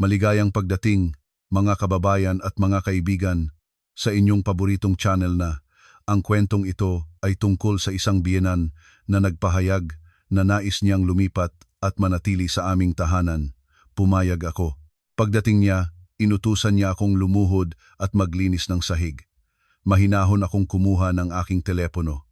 Maligayang pagdating, mga kababayan at mga kaibigan, sa inyong paboritong channel na. Ang kwentong ito ay tungkol sa isang biyenan na nagpahayag na nais niyang lumipat at manatili sa aming tahanan. Pumayag ako. Pagdating niya, inutusan niya akong lumuhod at maglinis ng sahig. Mahinahon akong kumuha ng aking telepono.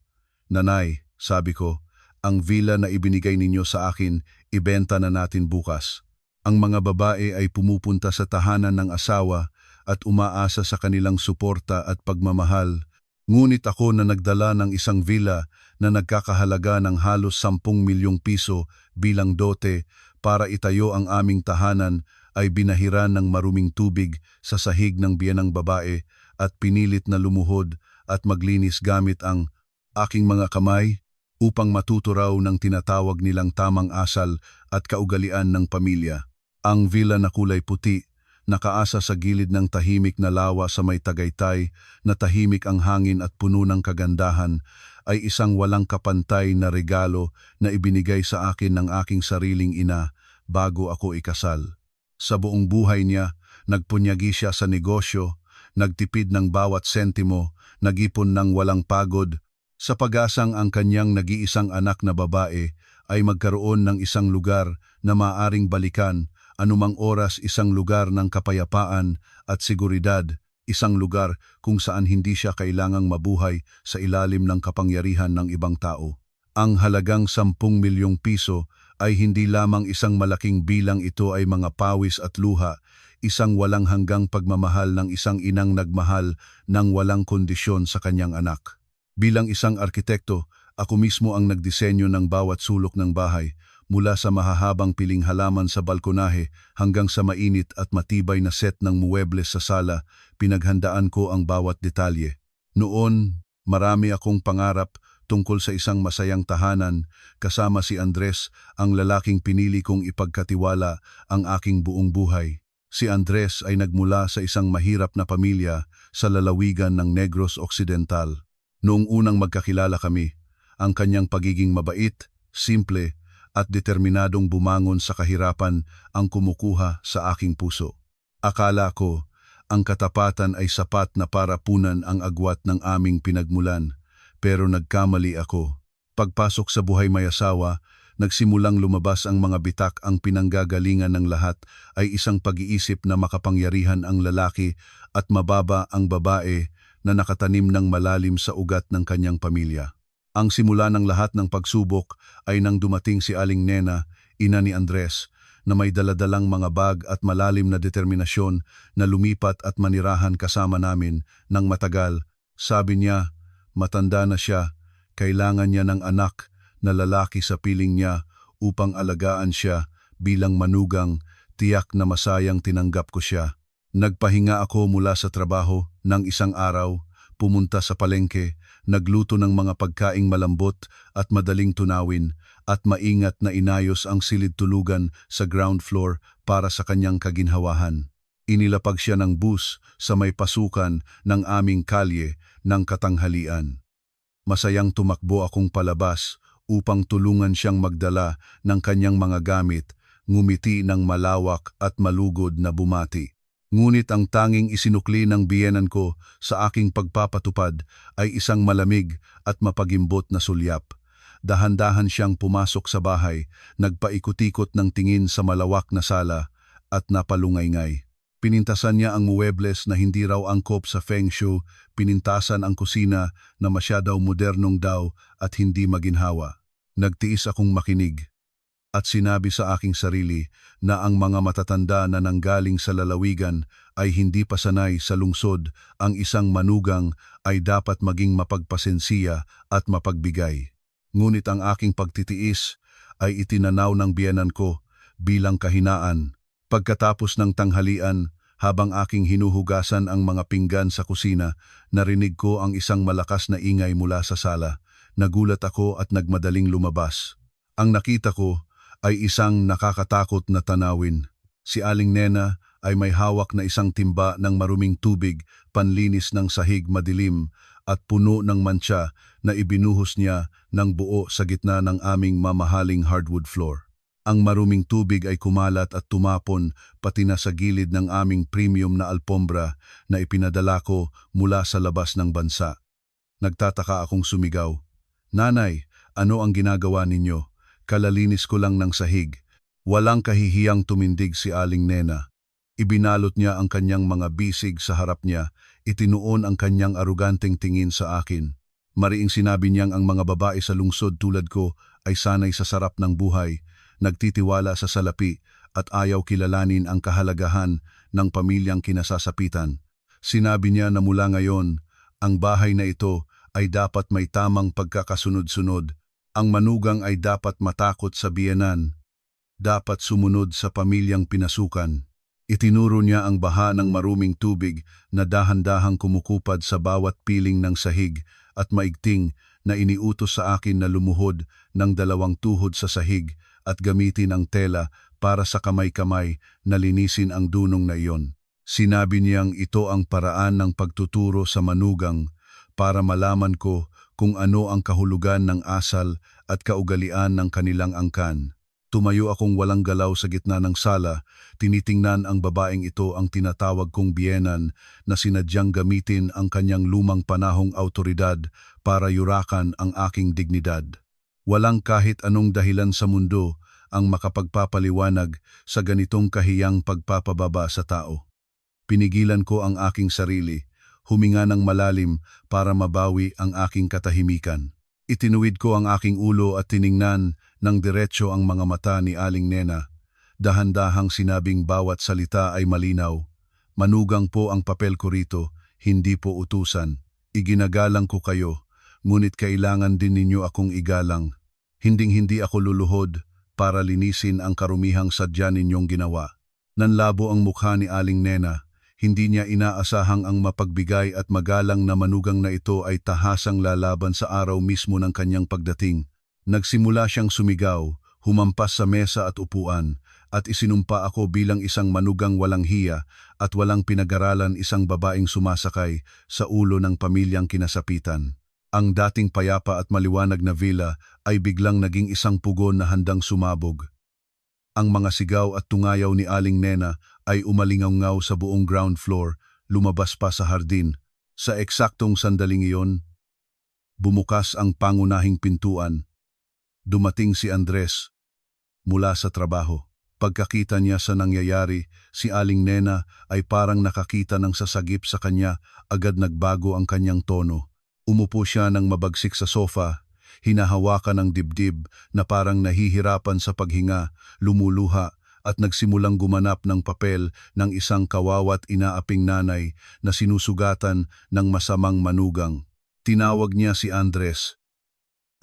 "Nanay," sabi ko, "ang villa na ibinigay ninyo sa akin, ibenta na natin bukas." Ang mga babae ay pumupunta sa tahanan ng asawa at umaasa sa kanilang suporta at pagmamahal. Ngunit ako na nagdala ng isang villa na nagkakahalaga ng halos 10 milyong piso bilang dote para itayo ang aming tahanan ay binahiran ng maruming tubig sa sahig ng biyenang babae at pinilit na lumuhod at maglinis gamit ang aking mga kamay upang matuto raw ng tinatawag nilang tamang asal at kaugalian ng pamilya. Ang villa na kulay puti, nakaasa sa gilid ng tahimik na lawa sa may Tagaytay na tahimik ang hangin at puno ng kagandahan, ay isang walang kapantay na regalo na ibinigay sa akin ng aking sariling ina bago ako ikasal. Sa buong buhay niya, nagpunyagi siya sa negosyo, nagtipid ng bawat sentimo, nagipon ng walang pagod, sa pag-asang ang kanyang nag-iisang anak na babae ay magkaroon ng isang lugar na maaring balikan, anumang oras, isang lugar ng kapayapaan at seguridad, isang lugar kung saan hindi siya kailangang mabuhay sa ilalim ng kapangyarihan ng ibang tao. Ang halagang 10 milyong piso ay hindi lamang isang malaking bilang, ito ay mga pawis at luha, isang walang hanggang pagmamahal ng isang inang nagmahal ng walang kondisyon sa kanyang anak. Bilang isang arkitekto, ako mismo ang nagdisenyo ng bawat sulok ng bahay, mula sa mahahabang piling halaman sa balkonahe hanggang sa mainit at matibay na set ng muwebles sa sala. Pinaghandaan ko ang bawat detalye. Noon, marami akong pangarap tungkol sa isang masayang tahanan kasama si Andres, ang lalaking pinili kong ipagkatiwala ang aking buong buhay. Si Andres ay nagmula sa isang mahirap na pamilya sa lalawigan ng Negros Occidental. Noong unang magkakilala kami, ang kanyang pagiging mabait, simple, at determinadong bumangon sa kahirapan ang kumukuha sa aking puso. Akala ko, ang katapatan ay sapat na para punan ang agwat ng aming pinagmulan, pero nagkamali ako. Pagpasok sa buhay may asawa, nagsimulang lumabas ang mga bitak. Ang pinanggagalingan ng lahat ay isang pag-iisip na makapangyarihan ang lalaki at mababa ang babae na nakatanim ng malalim sa ugat ng kanyang pamilya. Ang simula ng lahat ng pagsubok ay nang dumating si Aling Nena, ina ni Andres, na may daladalang mga bag at malalim na determinasyon na lumipat at manirahan kasama namin ng matagal. Sabi niya, matanda na siya, kailangan niya ng anak na lalaki sa piling niya upang alagaan siya. Bilang manugang, tiyak na masayang tinanggap ko siya. Nagpahinga ako mula sa trabaho ng isang araw, pumunta sa palengke, nagluto ng mga pagkaing malambot at madaling tunawin, at maingat na inayos ang silid tulugan sa ground floor para sa kanyang kaginhawahan. Inilapag siya ng bus sa may pasukan ng aming kalye ng katanghalian. Masayang tumakbo akong palabas upang tulungan siyang magdala ng kanyang mga gamit, ngumiti ng malawak at malugod na bumati. Ngunit ang tanging isinukli ng biyenan ko sa aking pagpapatupad ay isang malamig at mapagimbot na sulyap. Dahan-dahan siyang pumasok sa bahay, nagpaikot-ikot ng tingin sa malawak na sala at napalungay-ngay. Pinintasan niya ang muebles na hindi raw angkop sa feng shui, pinintasan ang kusina na masyadaw modernong daw at hindi maginhawa. Nagtiis akong makinig at sinabi sa aking sarili na ang mga matatanda na nanggaling sa lalawigan ay hindi pa sanay sa lungsod. Ang isang manugang ay dapat maging mapagpasensiya at mapagbigay. Ngunit ang aking pagtitiis ay itinanaw ng biyenan ko bilang kahinaan. Pagkatapos ng tanghalian, habang aking hinuhugasan ang mga pinggan sa kusina, narinig ko ang isang malakas na ingay mula sa sala. Nagulat ako at nagmadaling lumabas. Ang nakita ko ay isang nakakatakot na tanawin. Si Aling Nena ay may hawak na isang timba ng maruming tubig, panlinis ng sahig madilim at puno ng mantsa na ibinuhos niya ng buo sa gitna ng aming mamahaling hardwood floor. Ang maruming tubig ay kumalat at tumapon pati na sa gilid ng aming premium na alpombra na ipinadala ko mula sa labas ng bansa. Nagtataka akong sumigaw, "Nanay, ano ang ginagawa ninyo? Kalalinis ko lang ng sahig." Walang kahihiyang tumindig si Aling Nena. Ibinalot niya ang kanyang mga bisig sa harap niya, itinuon ang kanyang aruganteng tingin sa akin. Mariing sinabi niyang ang mga babae sa lungsod tulad ko ay sanay sa sarap ng buhay, nagtitiwala sa salapi at ayaw kilalanin ang kahalagahan ng pamilyang kinasasapitan. Sinabi niya na mula ngayon, ang bahay na ito ay dapat may tamang pagkakasunod-sunod. Ang manugang ay dapat matakot sa biyenan, dapat sumunod sa pamilyang pinasukan. Itinuro niya ang baha ng maruming tubig na dahan-dahang kumukupad sa bawat piling ng sahig at maigting na iniutos sa akin na lumuhod ng 2 tuhod sa sahig at gamitin ang tela para sa kamay-kamay na linisin ang dunong na iyon. Sinabi niyang ito ang paraan ng pagtuturo sa manugang para malaman ko kung ano ang kahulugan ng asal at kaugalian ng kanilang angkan. Tumayo akong walang galaw sa gitna ng sala, tinitingnan ang babaeng ito ang tinatawag kong biyenan na sinadyang gamitin ang kanyang lumang panahong autoridad para yurakan ang aking dignidad. Walang kahit anong dahilan sa mundo ang makapagpapaliwanag sa ganitong kahiyang pagpapababa sa tao. Pinigilan ko ang aking sarili, huminga ng malalim para mabawi ang aking katahimikan. Itinuwid ko ang aking ulo at tiningnan ng diretso ang mga mata ni Aling Nena. Dahan-dahang sinabing bawat salita ay malinaw. Manugang po ang papel ko rito, hindi po utusan. Iginagalang ko kayo, ngunit kailangan din ninyo akong igalang. Hinding-hindi ako luluhod para linisin ang karumihang sadya ninyong ginawa. Nanlabo ang mukha ni Aling Nena. Hindi niya inaasahang ang mapagbigay at magalang na manugang na ito ay tahasang lalaban sa araw mismo ng kanyang pagdating. Nagsimula siyang sumigaw, humampas sa mesa at upuan, at isinumpa ako bilang isang manugang walang hiya at walang pinag-aralan, isang babaeng sumasakay sa ulo ng pamilyang kinasapitan. Ang dating payapa at maliwanag na villa ay biglang naging isang pugon na handang sumabog. Ang mga sigaw at tungayaw ni Aling Nena ay umalingaw-ngaw sa buong ground floor, lumabas pa sa hardin. Sa eksaktong sandaling iyon, bumukas ang pangunahing pintuan. Dumating si Andres mula sa trabaho. Pagkakita niya sa nangyayari, si Aling Nena ay parang nakakita ng sasagip sa kanya, agad nagbago ang kanyang tono. Umupo siya ng mabagsik sa sofa, hinahawakan ng dibdib na parang nahihirapan sa paghinga, lumuluha at nagsimulang gumanap ng papel ng isang kawawa't inaaping nanay na sinusugatan ng masamang manugang. Tinawag niya si Andres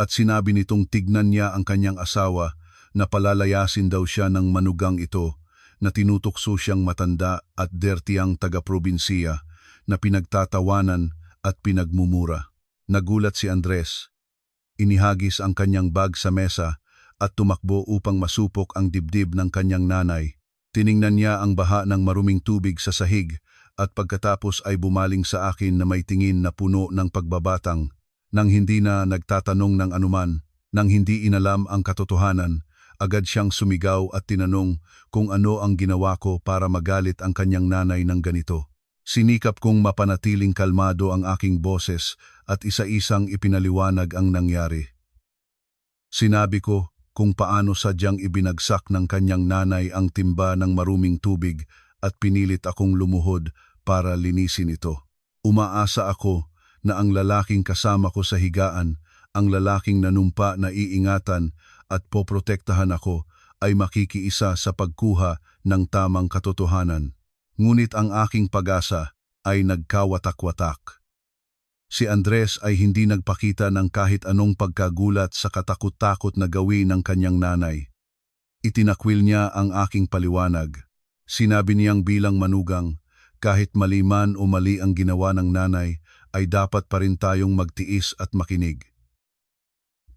at sinabi nitong tignan niya ang kanyang asawa na palalayasin daw siya ng manugang ito na tinutukso siyang matanda at dertiyang taga-probinsiya na pinagtatawanan at pinagmumura. Nagulat si Andres. Inihagis ang kanyang bag sa mesa at tumakbo upang masupok ang dibdib ng kanyang nanay. Tiningnan niya ang baha ng maruming tubig sa sahig at pagkatapos ay bumaling sa akin na may tingin na puno ng pagbabatang. Nang hindi na nagtatanong ng anuman, nang hindi inalam ang katotohanan, agad siyang sumigaw at tinanong kung ano ang ginawa ko para magalit ang kanyang nanay ng ganito. Sinikap kong mapanatiling kalmado ang aking boses at isa-isang ipinaliwanag ang nangyari. Sinabi ko kung paano sadyang ibinagsak ng kanyang nanay ang timba ng maruming tubig at pinilit akong lumuhod para linisin ito. Umaasa ako na ang lalaking kasama ko sa higaan, ang lalaking nanumpa na iingatan at poprotektahan ako, ay makikiisa sa pagkuha ng tamang katotohanan. Ngunit ang aking pag-asa ay nagkawatak-watak. Si Andres ay hindi nagpakita ng kahit anong pagkagulat sa katakot-takot na gawin ng kanyang nanay. Itinakwil niya ang aking paliwanag. Sinabi niyang bilang manugang, kahit mali man o mali ang ginawa ng nanay, ay dapat pa rin tayong magtiis at makinig.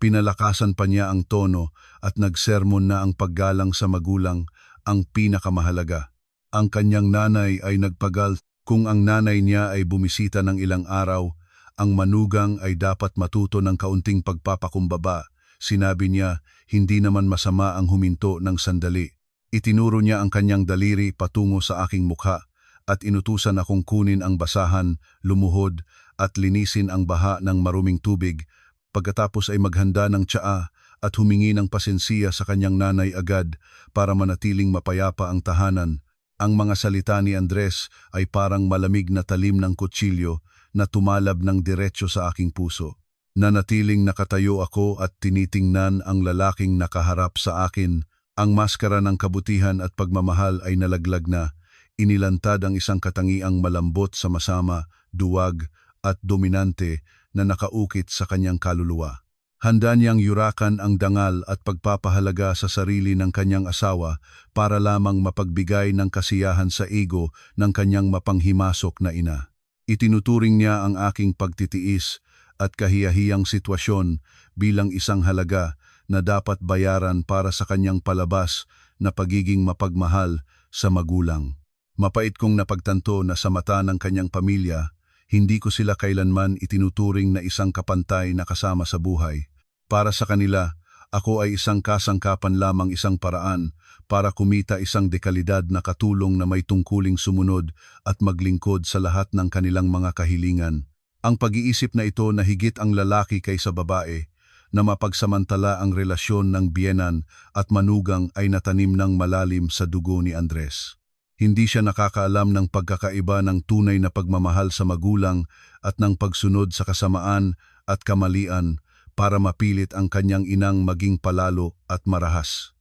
Pinalakasan pa niya ang tono at nagsermon na ang paggalang sa magulang ang pinakamahalaga. Ang kanyang nanay ay nagpagal. Kung ang nanay niya ay bumisita ng ilang araw, ang manugang ay dapat matuto ng kaunting pagpapakumbaba, Sinabi niya, hindi naman masama ang huminto ng sandali. Itinuro niya ang kanyang daliri patungo sa aking mukha at inutusan akong kunin ang basahan, lumuhod at linisin ang baha ng maruming tubig. Pagkatapos ay maghanda ng tsaa at humingi ng pasensiya sa kanyang nanay agad para manatiling mapayapa ang tahanan. Ang mga salita ni Andres ay parang malamig na talim ng kutsilyo na tumalab ng diretso sa aking puso. Nanatiling nakatayo ako at tinitingnan ang lalaking nakaharap sa akin. Ang maskara ng kabutihan at pagmamahal ay nalaglag na. Inilantad ang isang katangiang malambot sa masama, duwag at dominante na nakaukit sa kanyang kaluluwa. Handa niyang yurakan ang dangal at pagpapahalaga sa sarili ng kanyang asawa para lamang mapagbigay ng kasiyahan sa ego ng kanyang mapanghimasok na ina. Itinuturing niya ang aking pagtitiis at kahiyahiyang sitwasyon bilang isang halaga na dapat bayaran para sa kanyang palabas na pagiging mapagmahal sa magulang. Mapait kong napagtanto na sa mata ng kanyang pamilya, hindi ko sila kailanman itinuturing na isang kapantay na kasama sa buhay. Para sa kanila, ako ay isang kasangkapan lamang, isang paraan para kumita isang dekalidad na katulong na may tungkuling sumunod at maglingkod sa lahat ng kanilang mga kahilingan. Ang pag-iisip na ito na higit ang lalaki kaysa babae, na mapagsamantala ang relasyon ng biyenan at manugang ay natanim ng malalim sa dugo ni Andres. Hindi siya nakakaalam ng pagkakaiba ng tunay na pagmamahal sa magulang at ng pagsunod sa kasamaan at kamalian para mapilit ang kanyang inang maging palalo at marahas.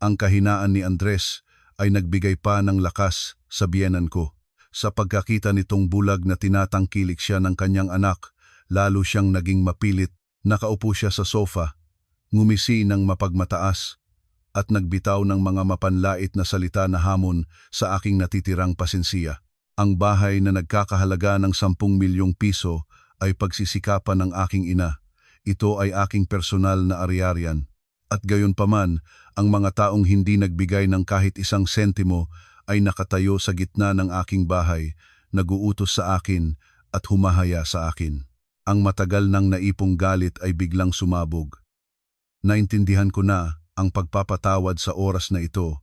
Ang kahinaan ni Andres ay nagbigay pa ng lakas sa biyenan ko. Sa pagkakita nitong bulag na tinatangkilik siya ng kanyang anak, lalo siyang naging mapilit. Nakaupo siya sa sofa, ngumisi ng mapagmataas at nagbitaw ng mga mapanlait na salita na hamon sa aking natitirang pasensiya. Ang bahay na nagkakahalaga ng 10 milyong piso ay pagsisikapan ng aking ina. Ito ay aking personal na ari-arian. At gayunpaman, ang mga taong hindi nagbigay ng kahit isang sentimo ay nakatayo sa gitna ng aking bahay, naguutos sa akin at humahaya sa akin. Ang matagal nang naipong galit ay biglang sumabog. Naintindihan ko na ang pagpapatawad sa oras na ito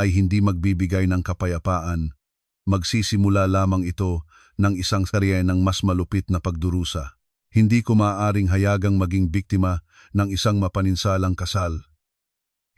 ay hindi magbibigay ng kapayapaan. Magsisimula lamang ito ng isang sarya ng mas malupit na pagdurusa. Hindi ko maaaring hayagang maging biktima ng isang mapaninsalang kasal.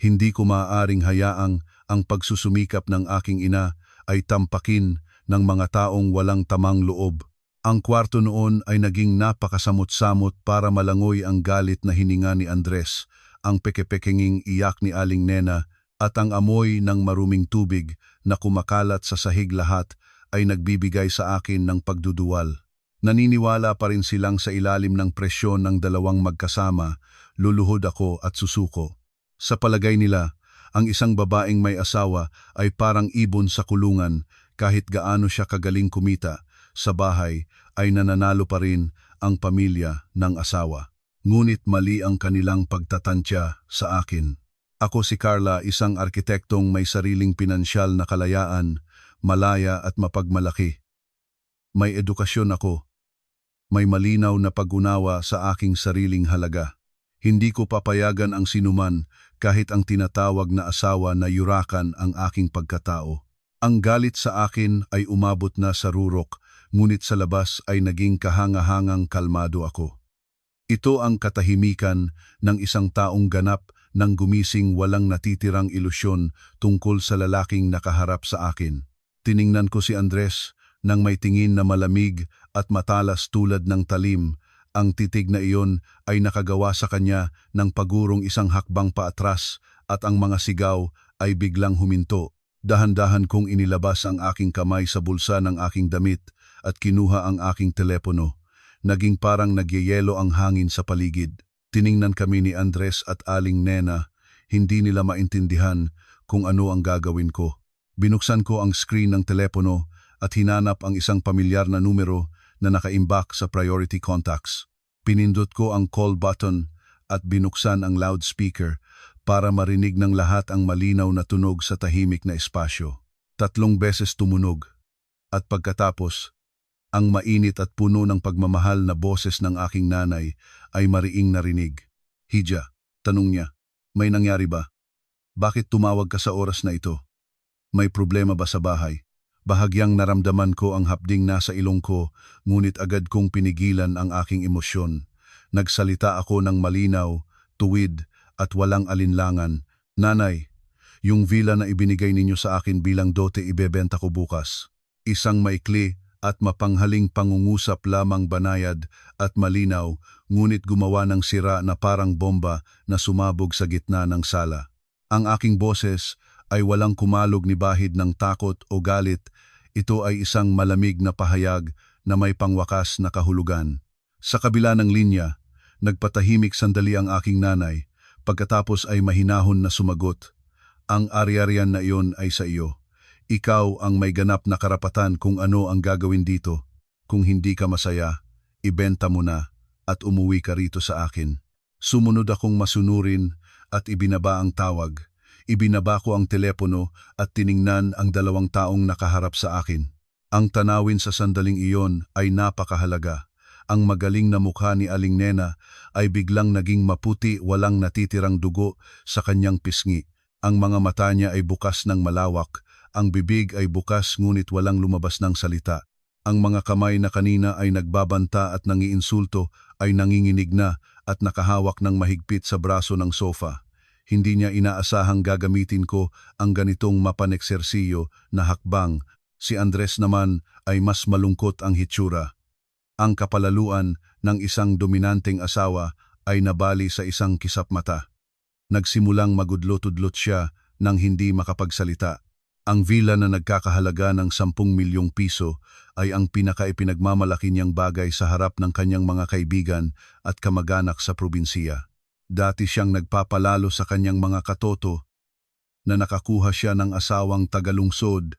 Hindi ko maaaring hayaang ang pagsusumikap ng aking ina ay tampakin ng mga taong walang tamang loob. Ang kwarto noon ay naging napakasamot-samot para malangoy ang galit na hininga ni Andres, ang peke-pekenging iyak ni Aling Nena at ang amoy ng maruming tubig na kumakalat sa sahig. Lahat ay nagbibigay sa akin ng pagduduwal. Naniniwala pa rin silang sa ilalim ng presyon ng dalawang magkasama, luluhod ako at susuko. Sa palagay nila, ang isang babaeng may asawa ay parang ibon sa kulungan. Kahit gaano siya kagaling kumita sa bahay ay nananalo pa rin ang pamilya ng asawa. Ngunit mali ang kanilang pagtatantya sa akin. Ako si Carla, isang arkitektong may sariling pinansyal na kalayaan, malaya at mapagmalaki. May edukasyon ako. May malinaw na pag-unawa sa aking sariling halaga. Hindi ko papayagan ang sinuman kahit ang tinatawag na asawa na yurakan ang aking pagkatao. Ang galit sa akin ay umabot na sa rurok, ngunit sa labas ay naging kahanga-hangang kalmado ako. Ito ang katahimikan ng isang taong ganap nang gumising, walang natitirang ilusyon tungkol sa lalaking nakaharap sa akin. Tiningnan ko si Andres nang may tingin na malamig at matalas tulad ng talim. Ang titig na iyon ay nakagawa sa kanya ng pagurong isang hakbang paatras at ang mga sigaw ay biglang huminto. Dahan-dahan kong inilabas ang aking kamay sa bulsa ng aking damit at kinuha ang aking telepono. Naging parang nagyayelo ang hangin sa paligid. Tiningnan kami ni Andres at Aling Nena. Hindi nila maintindihan kung ano ang gagawin ko. Binuksan ko ang screen ng telepono at hinanap ang isang pamilyar na numero na nakaimbak sa priority contacts. Pinindot ko ang call button at binuksan ang loudspeaker para marinig ng lahat ang malinaw na tunog sa tahimik na espasyo. 3 beses tumunog. At pagkatapos, ang mainit at puno ng pagmamahal na boses ng aking nanay ay mariing narinig. Hija, tanong niya, may nangyari ba? Bakit tumawag ka sa oras na ito? May problema ba sa bahay? Bahagyang naramdaman ko ang hapding nasa ilong ko, ngunit agad kong pinigilan ang aking emosyon. Nagsalita ako ng malinaw, tuwid, at walang alinlangan. Nanay, yung villa na ibinigay ninyo sa akin bilang dote ibebenta ko bukas. Isang maikli at mapanghaling pangungusap lamang banayad at malinaw, ngunit gumawa ng sira na parang bomba na sumabog sa gitna ng sala. Ang aking boses ay walang kumalog ni bahid ng takot o galit. Ito ay isang malamig na pahayag na may pangwakas na kahulugan. Sa kabila ng linya, nagpatahimik sandali ang aking nanay, pagkatapos ay mahinahon na sumagot. Ang ari-arian na iyon ay sa iyo. Ikaw ang may ganap na karapatan kung ano ang gagawin dito. Kung hindi ka masaya, ibenta mo na at umuwi ka rito sa akin. Sumunod akong masunurin at ibinaba ang tawag. Ibinaba ko ang telepono at tiningnan ang dalawang taong nakaharap sa akin. Ang tanawin sa sandaling iyon ay napakahalaga. Ang magaling na mukha ni Aling Nena ay biglang naging maputi, walang natitirang dugo sa kanyang pisngi. Ang mga mata niya ay bukas ng malawak. Ang bibig ay bukas ngunit walang lumabas ng salita. Ang mga kamay na kanina ay nagbabanta at nangiinsulto ay nanginginig na at nakahawak ng mahigpit sa braso ng sofa. Hindi niya inaasahang gagamitin ko ang ganitong mapaneksersiyo na hakbang. Si Andres naman ay mas malungkot ang hitsura. Ang kapalaluan ng isang dominanteng asawa ay nabali sa isang kisap mata. Nagsimulang magudlot-udlot siya nang hindi makapagsalita. Ang villa na nagkakahalaga ng 10 milyong piso ay ang pinakaipinagmamalaki niyang bagay sa harap ng kanyang mga kaibigan at kamag-anak sa probinsiya. Dati siyang nagpapalalo sa kanyang mga katoto na nakakuha siya ng asawang tagalungsod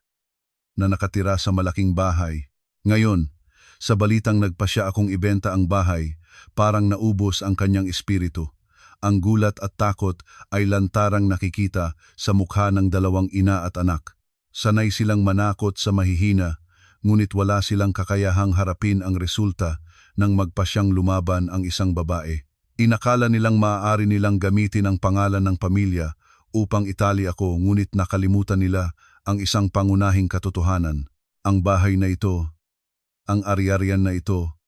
na nakatira sa malaking bahay. Ngayon, sa balitang nagpasya akong ibenta ang bahay, parang naubos ang kanyang espiritu. Ang gulat at takot ay lantarang nakikita sa mukha ng dalawang ina at anak. Sanay silang manakot sa mahihina, ngunit wala silang kakayahang harapin ang resulta ng magpasyang lumaban ang isang babae. Inakala nilang maaari nilang gamitin ang pangalan ng pamilya upang itali ako, ngunit nakalimutan nila ang isang pangunahing katotohanan. Ang bahay na ito, ang ari-arian na ito,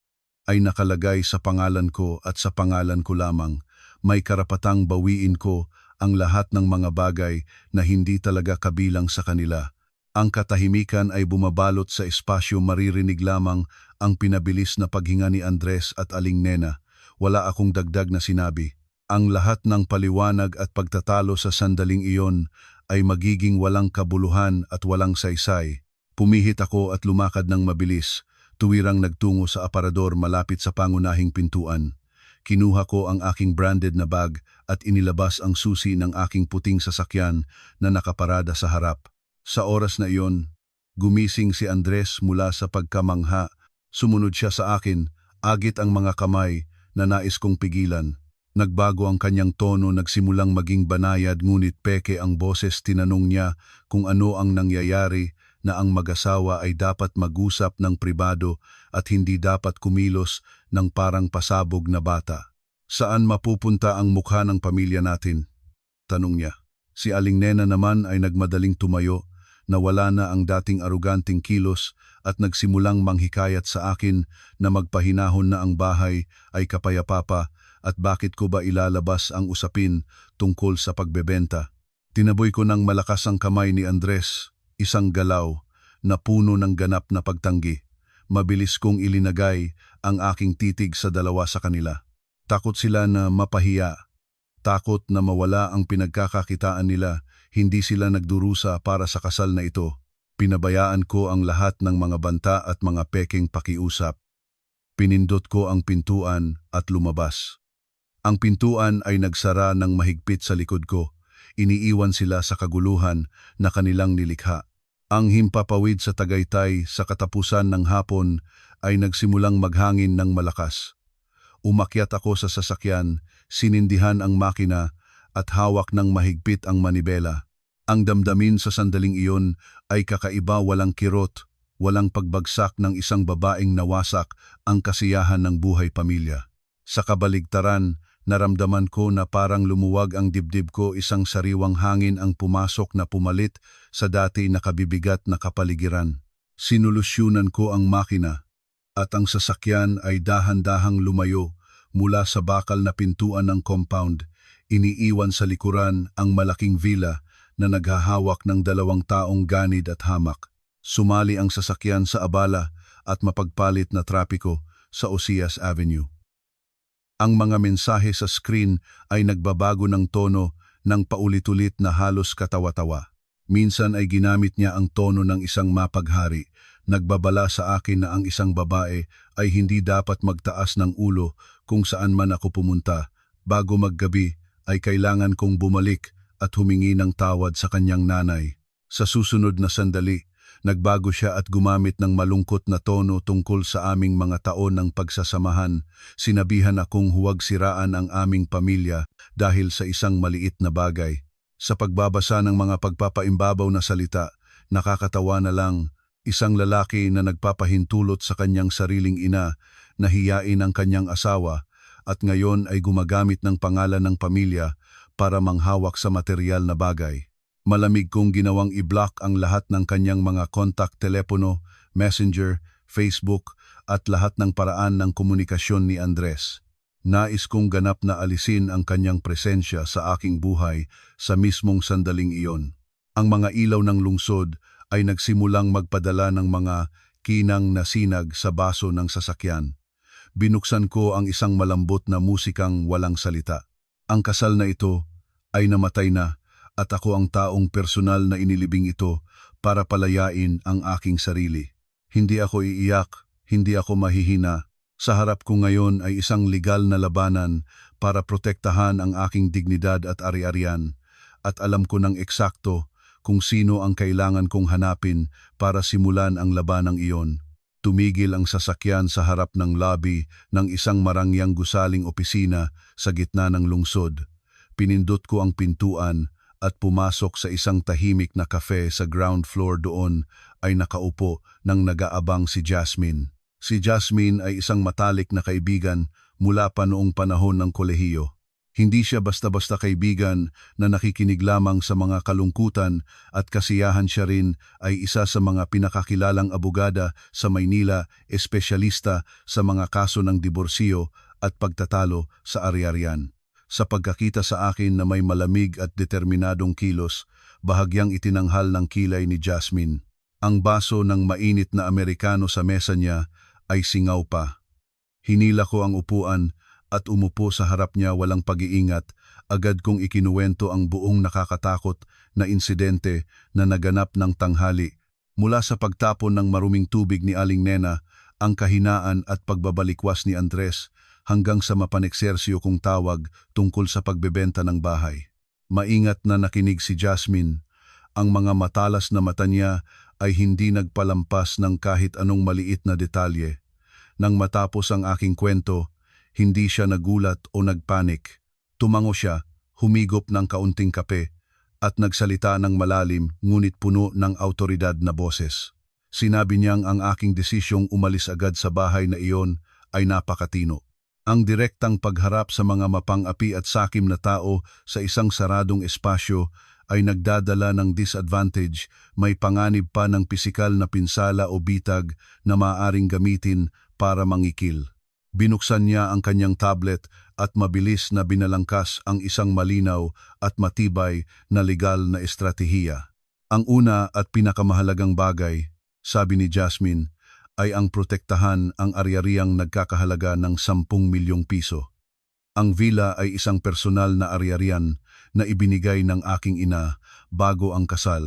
ay nakalagay sa pangalan ko at sa pangalan ko lamang. May karapatang bawiin ko ang lahat ng mga bagay na hindi talaga kabilang sa kanila. Ang katahimikan ay bumabalot sa espasyo, maririnig lamang ang pinabilis na paghinga ni Andres at Aling Nena. Wala akong dagdag na sinabi. Ang lahat ng paliwanag at pagtatalo sa sandaling iyon ay magiging walang kabuluhan at walang saysay. Pumihit ako at lumakad ng mabilis, tuwirang nagtungo sa aparador malapit sa pangunahing pintuan. Kinuha ko ang aking branded na bag at inilabas ang susi ng aking puting sasakyan na nakaparada sa harap. Sa oras na iyon, gumising si Andres mula sa pagkamangha. Sumunod siya sa akin, agit ang mga kamay na nais kong pigilan. Nagbago ang kanyang tono, nagsimulang maging banayad ngunit peke ang boses. Tinanong niya kung ano ang nangyayari, na ang mag-asawa ay dapat mag-usap ng pribado at hindi dapat kumilos ng parang pasabog na bata. Saan mapupunta ang mukha ng pamilya natin? Tanong niya. Si Aling Nena naman ay nagmadaling tumayo, nawala na ang dating aruganting kilos at nagsimulang manghikayat sa akin na magpahinahon na ang bahay ay kapayapapa at bakit ko ba ilalabas ang usapin tungkol sa pagbebenta. Tinaboy ko ng malakas ang kamay ni Andres. Isang galaw na puno ng ganap na pagtanggi. Mabilis kong ilinagay ang aking titig sa dalawa sa kanila. Takot sila na mapahiya. Takot na mawala ang pinagkakakitaan nila. Hindi sila nagdurusa para sa kasal na ito. Pinabayaan ko ang lahat ng mga banta at mga peking pakiusap. Pinindot ko ang pintuan at lumabas. Ang pintuan ay nagsara ng mahigpit sa likod ko. Iniiwan sila sa kaguluhan na kanilang nilikha. Ang himpapawid sa Tagaytay sa katapusan ng hapon ay nagsimulang maghangin ng malakas. Umakyat ako sa sasakyan, sinindihan ang makina at hawak ng mahigpit ang manibela. Ang damdamin sa sandaling iyon ay kakaiba, walang kirot, walang pagbagsak ng isang babaeng nawasak ang kasiyahan ng buhay pamilya. Sa kabaligtaran, Naramdaman ko na parang lumuwag ang dibdib ko, isang sariwang hangin ang pumasok na pumalit sa dati nakabibigat na kapaligiran. Sinolusyunan ko ang makina at ang sasakyan ay dahan-dahang lumayo mula sa bakal na pintuan ng compound. Iniiwan sa likuran ang malaking villa na naghahawak ng 2 taong ganid at hamak. Sumali ang sasakyan sa abala at mapagpalit na trapiko sa Osias Avenue. Ang mga mensahe sa screen ay nagbabago ng tono ng paulit-ulit na halos katawa-tawa. Minsan ay ginamit niya ang tono ng isang mapaghari, nagbabala sa akin na ang isang babae ay hindi dapat magtaas ng ulo kung saan man ako pumunta. Bago maggabi ay kailangan kong bumalik at humingi ng tawad sa kanyang nanay. Sa susunod na sandali, nagbago siya at gumamit ng malungkot na tono tungkol sa aming mga taon ng pagsasamahan. Sinabihan akong huwag siraan ang aming pamilya dahil sa isang maliit na bagay. Sa pagbabasa ng mga pagpapaimbabaw na salita, nakakatawa na lang, isang lalaki na nagpapahintulot sa kanyang sariling ina na hiyain ang kanyang asawa at ngayon ay gumagamit ng pangalan ng pamilya para manghawak sa material na bagay. Malamig kong ginawang i-block ang lahat ng kanyang mga contact, telepono, messenger, Facebook at lahat ng paraan ng komunikasyon ni Andres. Nais kong ganap na alisin ang kanyang presensya sa aking buhay sa mismong sandaling iyon. Ang mga ilaw ng lungsod ay nagsimulang magpadala ng mga kinang na sinag sa baso ng sasakyan. Binuksan ko ang isang malambot na musikang walang salita. Ang kasal na ito ay namatay na at ako ang taong personal na inilibing ito para palayain ang aking sarili. Hindi ako iiyak, hindi ako mahihina. Sa harap ko ngayon ay isang legal na labanan para protektahan ang aking dignidad at ari-arian. At alam ko ng eksakto kung sino ang kailangan kong hanapin para simulan ang labanang iyon. Tumigil ang sasakyan sa harap ng lobby ng isang marangyang gusaling opisina sa gitna ng lungsod. Pinindot ko ang pintuan at pumasok sa isang tahimik na kafe sa ground floor. Doon ay nakaupo nang nag-aabang si Jasmine. Si Jasmine ay isang matalik na kaibigan mula pa noong panahon ng kolehiyo. Hindi siya basta-basta kaibigan na nakikinig lamang sa mga kalungkutan at kasiyahan. Siya rin ay isa sa mga pinakakilalang abogada sa Maynila, espesyalista sa mga kaso ng diborsyo at pagtatalo sa ari-arian. Sa pagkakita sa akin na may malamig at determinadong kilos, bahagyang itinanghal ng kilay ni Jasmine. Ang baso ng mainit na Amerikano sa mesa niya ay singaw pa. Hinila ko ang upuan at umupo sa harap niya walang pag-iingat. Agad kong ikinuwento ang buong nakakatakot na insidente na naganap ng tanghali. Mula sa pagtapon ng maruming tubig ni Aling Nena, ang kahinaan at pagbabalikwas ni Andres, hanggang sa mapaneksersyo kong tawag tungkol sa pagbebenta ng bahay. Maingat na nakinig si Jasmine. Ang mga matalas na mata niya ay hindi nagpalampas ng kahit anong maliit na detalye. Nang matapos ang aking kwento, hindi siya nagulat o nagpanik. Tumango siya, humigop ng kaunting kape, at nagsalita ng malalim ngunit puno ng awtoridad na boses. Sinabi niyang ang aking desisyong umalis agad sa bahay na iyon ay napakatino. Ang direktang pagharap sa mga mapang-api at sakim na tao sa isang saradong espasyo ay nagdadala ng disadvantage. May panganib pa ng pisikal na pinsala o bitag na maaaring gamitin para mangikil. Binuksan niya ang kanyang tablet at mabilis na binalangkas ang isang malinaw at matibay na legal na estratehiya. Ang una at pinakamahalagang bagay, sabi ni Jasmine, ay ang protektahan ang ari-ariang nagkakahalaga ng 10 milyong piso. Ang villa ay isang personal na ari-arian na ibinigay ng aking ina bago ang kasal.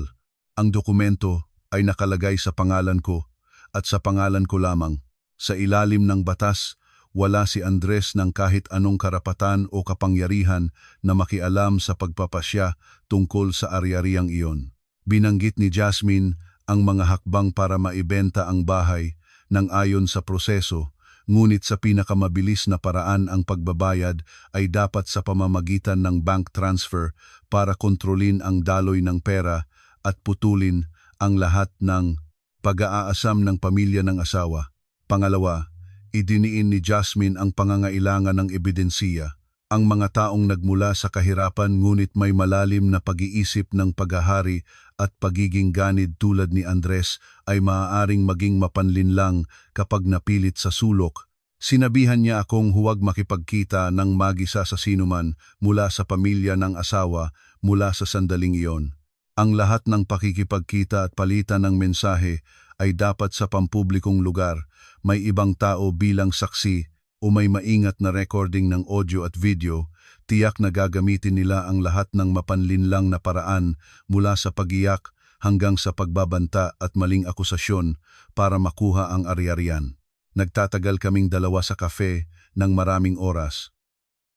Ang dokumento ay nakalagay sa pangalan ko at sa pangalan ko lamang. Sa ilalim ng batas, wala si Andres ng kahit anong karapatan o kapangyarihan na makialam sa pagpapasya tungkol sa ari-ariang iyon. Binanggit ni Jasmine ang mga hakbang para maibenta ang bahay nang ayon sa proseso, ngunit sa pinakamabilis na paraan ang pagbabayad ay dapat sa pamamagitan ng bank transfer para kontrolin ang daloy ng pera at putulin ang lahat ng pag-aasam ng pamilya ng asawa. Pangalawa, idiniin ni Jasmine ang pangangailangan ng ebidensiya. Ang mga taong nagmula sa kahirapan ngunit may malalim na pag-iisip ng paghahari at pagiging ganid tulad ni Andres ay maaaring maging mapanlinlang kapag napilit sa sulok. Sinabihan niya akong huwag makipagkita ng mag-isa sa sinuman mula sa pamilya ng asawa mula sa sandaling iyon. Ang lahat ng pakikipagkita at palitan ng mensahe ay dapat sa pampublikong lugar, may ibang tao bilang saksi o may maingat na recording ng audio at video, tiyak na gagamitin nila ang lahat ng mapanlinlang na paraan mula sa pagiyak hanggang sa pagbabanta at maling akusasyon para makuha ang ari-arian. Nagtatagal kaming dalawa sa kafe ng maraming oras.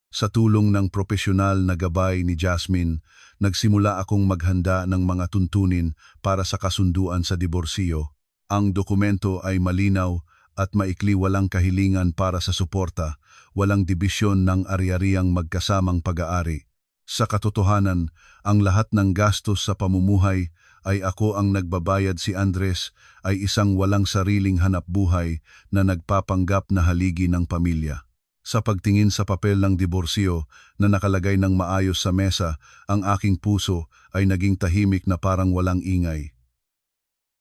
Sa tulong ng propesyonal na gabay ni Jasmine, nagsimula akong maghanda ng mga tuntunin para sa kasunduan sa diborsyo. Ang dokumento ay malinaw at maikli, walang kahilingan para sa suporta, walang dibisyon ng ari-ariang magkasamang pag-aari. Sa katotohanan, ang lahat ng gastos sa pamumuhay ay ako ang nagbabayad. Si Andres ay isang walang sariling hanapbuhay na nagpapanggap na haligi ng pamilya. Sa pagtingin sa papel ng diborsyo na nakalagay ng maayos sa mesa, ang aking puso ay naging tahimik na parang walang ingay.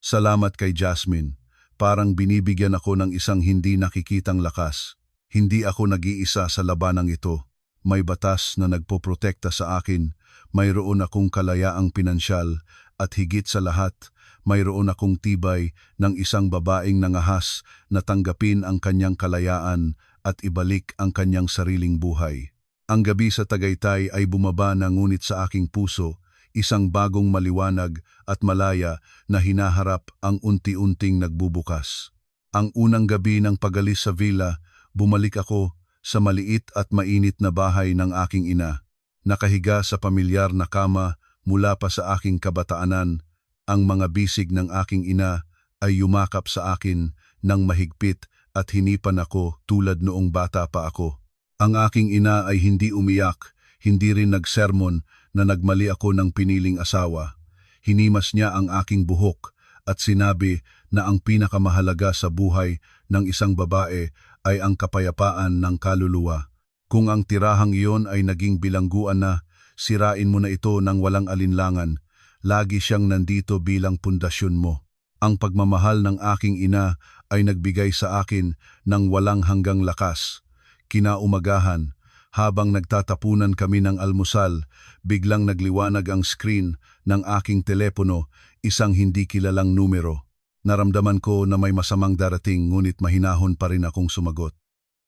Salamat kay Jasmine. Parang binibigyan ako ng isang hindi nakikitang lakas. Hindi ako nag-iisa sa labanang ito. May batas na nagpoprotekta sa akin, mayroon akong kalayaang pinansyal, at higit sa lahat, mayroon akong tibay ng isang babaeng nangahas na tanggapin ang kanyang kalayaan at ibalik ang kanyang sariling buhay. Ang gabi sa Tagaytay ay bumaba na, ngunit sa aking puso, isang bagong maliwanag at malaya na hinaharap ang unti-unting nagbubukas. Ang unang gabi ng pag-alis sa villa, bumalik ako sa maliit at mainit na bahay ng aking ina. Nakahiga sa pamilyar na kama mula pa sa aking kabataanan, ang mga bisig ng aking ina ay yumakap sa akin ng mahigpit at hinipan ako tulad noong bata pa ako. Ang aking ina ay hindi umiyak, hindi rin nagsermon na nagmali ako ng piniling asawa. Hinimas niya ang aking buhok at sinabi na ang pinakamahalaga sa buhay ng isang babae ay ang kapayapaan ng kaluluwa. Kung ang tirahang iyon ay naging bilangguan na, sirain mo na ito ng walang alinlangan. Lagi siyang nandito bilang pundasyon mo. Ang pagmamahal ng aking ina ay nagbigay sa akin ng walang hanggang lakas. Kinaumagahan, habang nagtatapunan kami ng almusal, biglang nagliwanag ang screen ng aking telepono, isang hindi kilalang numero. Naramdaman ko na may masamang darating, ngunit mahinahon pa rin akong sumagot.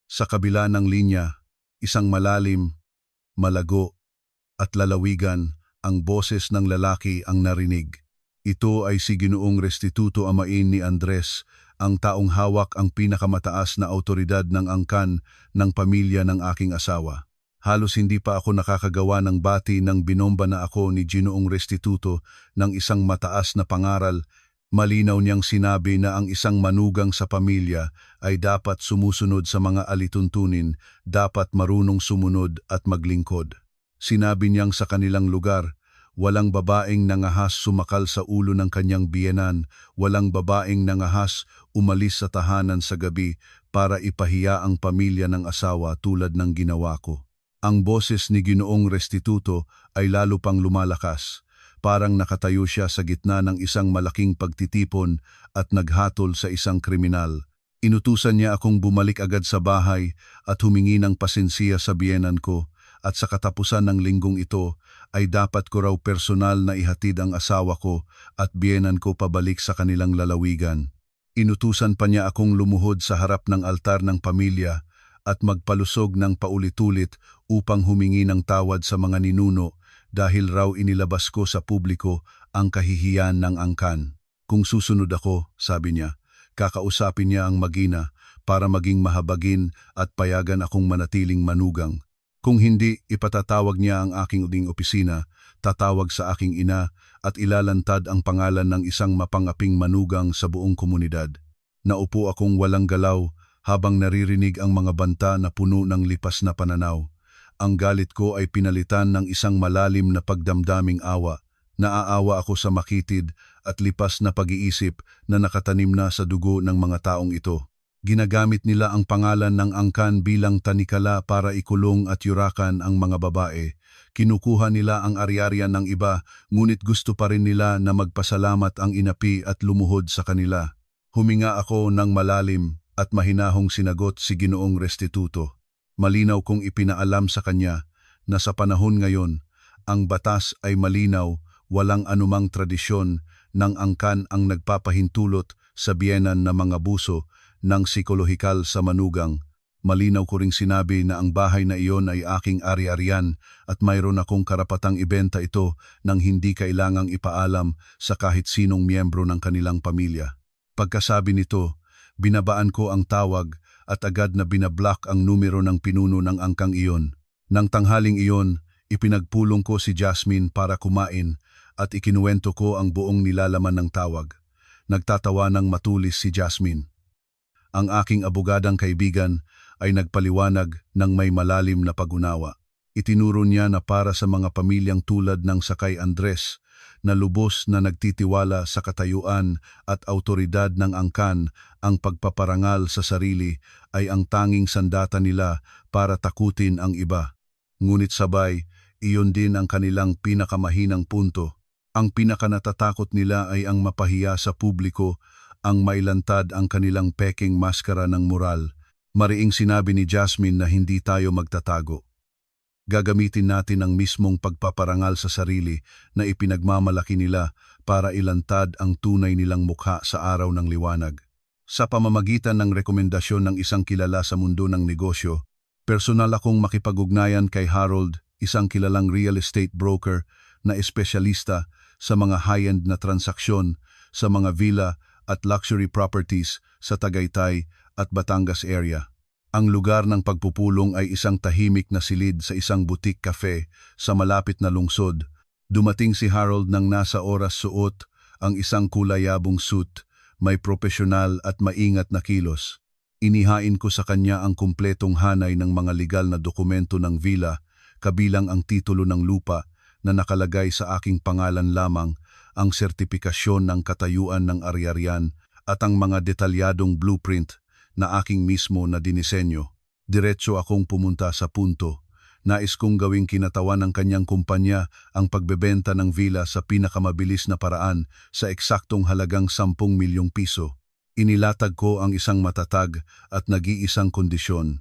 Sa kabila ng linya, isang malalim, malago at lalawigan, ang boses ng lalaki ang narinig. Ito ay si Ginoong Restituto, amain ni Andres, ang taong hawak ang pinakamataas na awtoridad ng angkan ng pamilya ng aking asawa. Halos hindi pa ako nakakagawa ng bati nang binomba na ako ni Ginoong Restituto ng isang mataas na pangaral. Malinaw niyang sinabi na ang isang manugang sa pamilya ay dapat sumusunod sa mga alituntunin, dapat marunong sumunod at maglingkod. Sinabi niyang sa kanilang lugar, walang babaeng nangahas sumakal sa ulo ng kanyang biyenan, walang babaeng nangahas umalis sa tahanan sa gabi para ipahiya ang pamilya ng asawa tulad ng ginawa ko. Ang boses ni Ginoong Restituto ay lalo pang lumalakas. Parang nakatayo siya sa gitna ng isang malaking pagtitipon at naghatol sa isang kriminal. Inutusan niya akong bumalik agad sa bahay at humingi ng pasensiya sa biyenan ko, at sa katapusan ng linggong ito ay dapat ko raw personal na ihatid ang asawa ko at biyenan ko pabalik sa kanilang lalawigan. Inutusan pa niya akong lumuhod sa harap ng altar ng pamilya at magpalusog ng paulit-ulit upang humingi ng tawad sa mga ninuno dahil raw inilabas ko sa publiko ang kahihiyan ng angkan. Kung susunod ako, sabi niya, kakausapin niya ang mag-ina para maging mahabagin at payagan akong manatiling manugang. Kung hindi, ipatatawag niya ang aking uding opisina, tatawag sa aking ina at ilalantad ang pangalan ng isang mapangaping manugang sa buong komunidad. Naupo akong walang galaw habang naririnig ang mga banta na puno ng lipas na pananaw. Ang galit ko ay pinalitan ng isang malalim na pagdamdaming awa. Naaawa ako sa makitid at lipas na pag-iisip na nakatanim na sa dugo ng mga taong ito. Ginagamit nila ang pangalan ng angkan bilang tanikala para ikulong at yurakan ang mga babae. Kinukuha nila ang ari-arian ng iba, ngunit gusto pa rin nila na magpasalamat ang inapi at lumuhod sa kanila. Huminga ako ng malalim at mahinahong sinagot si Ginoong Restituto. Malinaw kong ipinaalam sa kanya na sa panahon ngayon, ang batas ay malinaw, walang anumang tradisyon ng angkan ang nagpapahintulot sa biyenan na mga abuso ng psikolohikal sa manugang. Malinaw ko ring sinabi na ang bahay na iyon ay aking ari-arian at mayroon akong karapatang ibenta ito nang hindi kailangang ipaalam sa kahit sinong miyembro ng kanilang pamilya. Pagkasabi nito, binabaan ko ang tawag at agad na binablock ang numero ng pinuno ng angkang iyon. Nang tanghaling iyon, ipinagpulong ko si Jasmine para kumain at ikinuwento ko ang buong nilalaman ng tawag. Nagtatawa ng matulis si Jasmine. Ang aking abogadang kaibigan ay nagpaliwanag ng may malalim na pag-unawa. Itinuro niya na para sa mga pamilyang tulad ng Sakay Andres na lubos na nagtitiwala sa katayuan at autoridad ng angkan, ang pagpaparangal sa sarili ay ang tanging sandata nila para takutin ang iba. Ngunit sabay, iyon din ang kanilang pinakamahinang punto. Ang pinakanatatakot nila ay ang mapahiya sa publiko, ang mailantad ang kanilang peking maskara ng moral. Mariing sinabi ni Jasmine na hindi tayo magtatago. Gagamitin natin ang mismong pagpaparangal sa sarili na ipinagmamalaki nila para ilantad ang tunay nilang mukha sa araw ng liwanag. Sa pamamagitan ng rekomendasyon ng isang kilala sa mundo ng negosyo, personal akong makipag-ugnayan kay Harold, isang kilalang real estate broker na espesyalista sa mga high-end na transaksyon sa mga villa at luxury properties sa Tagaytay at Batangas area. Ang lugar ng pagpupulong ay isang tahimik na silid sa isang boutique cafe sa malapit na lungsod. Dumating si Harold nang nasa oras suot ang isang kulayabong suit, may propesyonal at maingat na kilos. Inihain ko sa kanya ang kumpletong hanay ng mga legal na dokumento ng villa, kabilang ang titulo ng lupa na nakalagay sa aking pangalan lamang, ang sertipikasyon ng katayuan ng ari-arian at ang mga detalyadong blueprint na aking mismo na dinisenyo. Diretso akong pumunta sa punto. Nais kong gawing kinatawan ng kanyang kumpanya ang pagbebenta ng villa sa pinakamabilis na paraan sa eksaktong halagang 10 milyong piso. Inilatag ko ang isang matatag at nag-iisang kondisyon.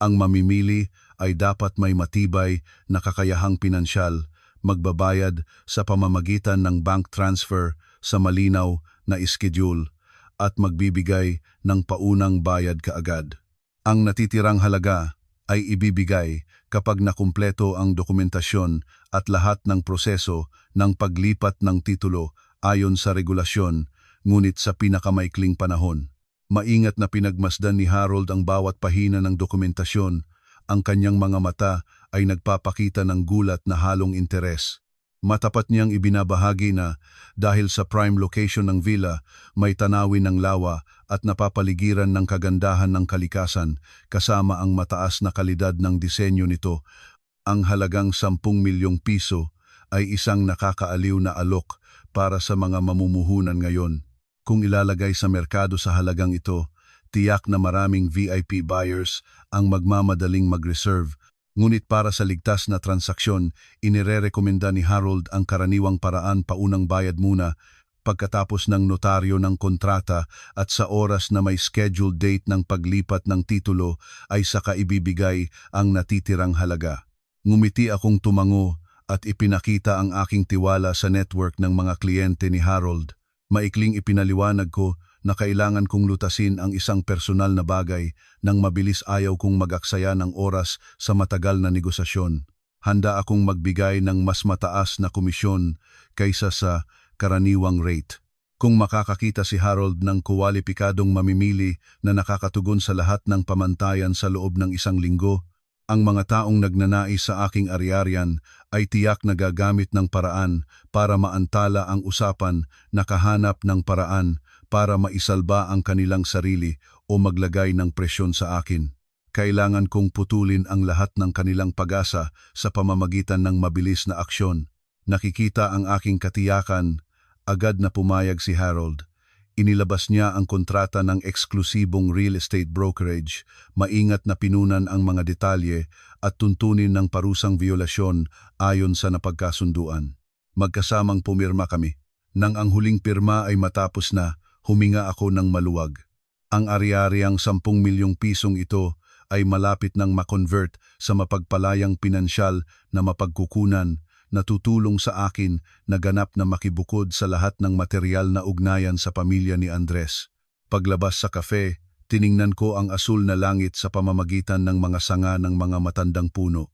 Ang mamimili ay dapat may matibay na kakayahang pinansyal, magbabayad sa pamamagitan ng bank transfer sa malinaw na iskediul, at magbibigay ng paunang bayad kaagad. Ang natitirang halaga ay ibibigay kapag nakumpleto ang dokumentasyon at lahat ng proseso ng paglipat ng titulo ayon sa regulasyon, ngunit sa pinakamaikling panahon. Maingat na pinagmasdan ni Harold ang bawat pahina ng dokumentasyon. Ang kanyang mga mata ay nagpapakita ng gulat na halong interes. Matapat niyang ibinabahagi na dahil sa prime location ng villa, may tanawin ng lawa at napapaligiran ng kagandahan ng kalikasan kasama ang mataas na kalidad ng disenyo nito. Ang halagang 10 milyong piso ay isang nakakaaliw na alok para sa mga mamumuhunan ngayon. Kung ilalagay sa merkado sa halagang ito, tiyak na maraming VIP buyers ang magmamadaling mag-reserve. Ngunit para sa ligtas na transaksyon, inirerekomenda ni Harold ang karaniwang paraan, paunang bayad muna, pagkatapos ng notaryo ng kontrata at sa oras na may scheduled date ng paglipat ng titulo ay saka ibibigay ang natitirang halaga. Ngumiti akong tumango at ipinakita ang aking tiwala sa network ng mga kliyente ni Harold. Maikling ipinaliwanag ko na kailangan kong lutasin ang isang personal na bagay nang mabilis. Ayaw kong mag-aksaya ng oras sa matagal na negosasyon. Handa akong magbigay ng mas mataas na komisyon kaysa sa karaniwang rate. Kung makakakita si Harold ng kuwalipikadong mamimili na nakakatugon sa lahat ng pamantayan sa loob ng isang linggo, ang mga taong nagnanais sa aking ari-arian ay tiyak na gagamit ng paraan para maantala ang usapan, nakahanap ng paraan para maisalba ang kanilang sarili o maglagay ng presyon sa akin. Kailangan kong putulin ang lahat ng kanilang pag-asa sa pamamagitan ng mabilis na aksyon. Nakikita ang aking katiyakan, agad na pumayag si Harold. Inilabas niya ang kontrata ng eksklusibong real estate brokerage, maingat na pinunan ang mga detalye at tuntunin ng parusang violasyon ayon sa napagkasunduan. Magkasamang pumirma kami. Nang ang huling pirma ay matapos na, huminga ako ng maluwag. Ang ari-ariang 10 milyong pisong ito ay malapit nang makonvert sa mapagpalayang pinansyal na mapagkukunan na tutulong sa akin na ganap na makibukod sa lahat ng material na ugnayan sa pamilya ni Andres. Paglabas sa kafe, tiningnan ko ang asul na langit sa pamamagitan ng mga sanga ng mga matandang puno.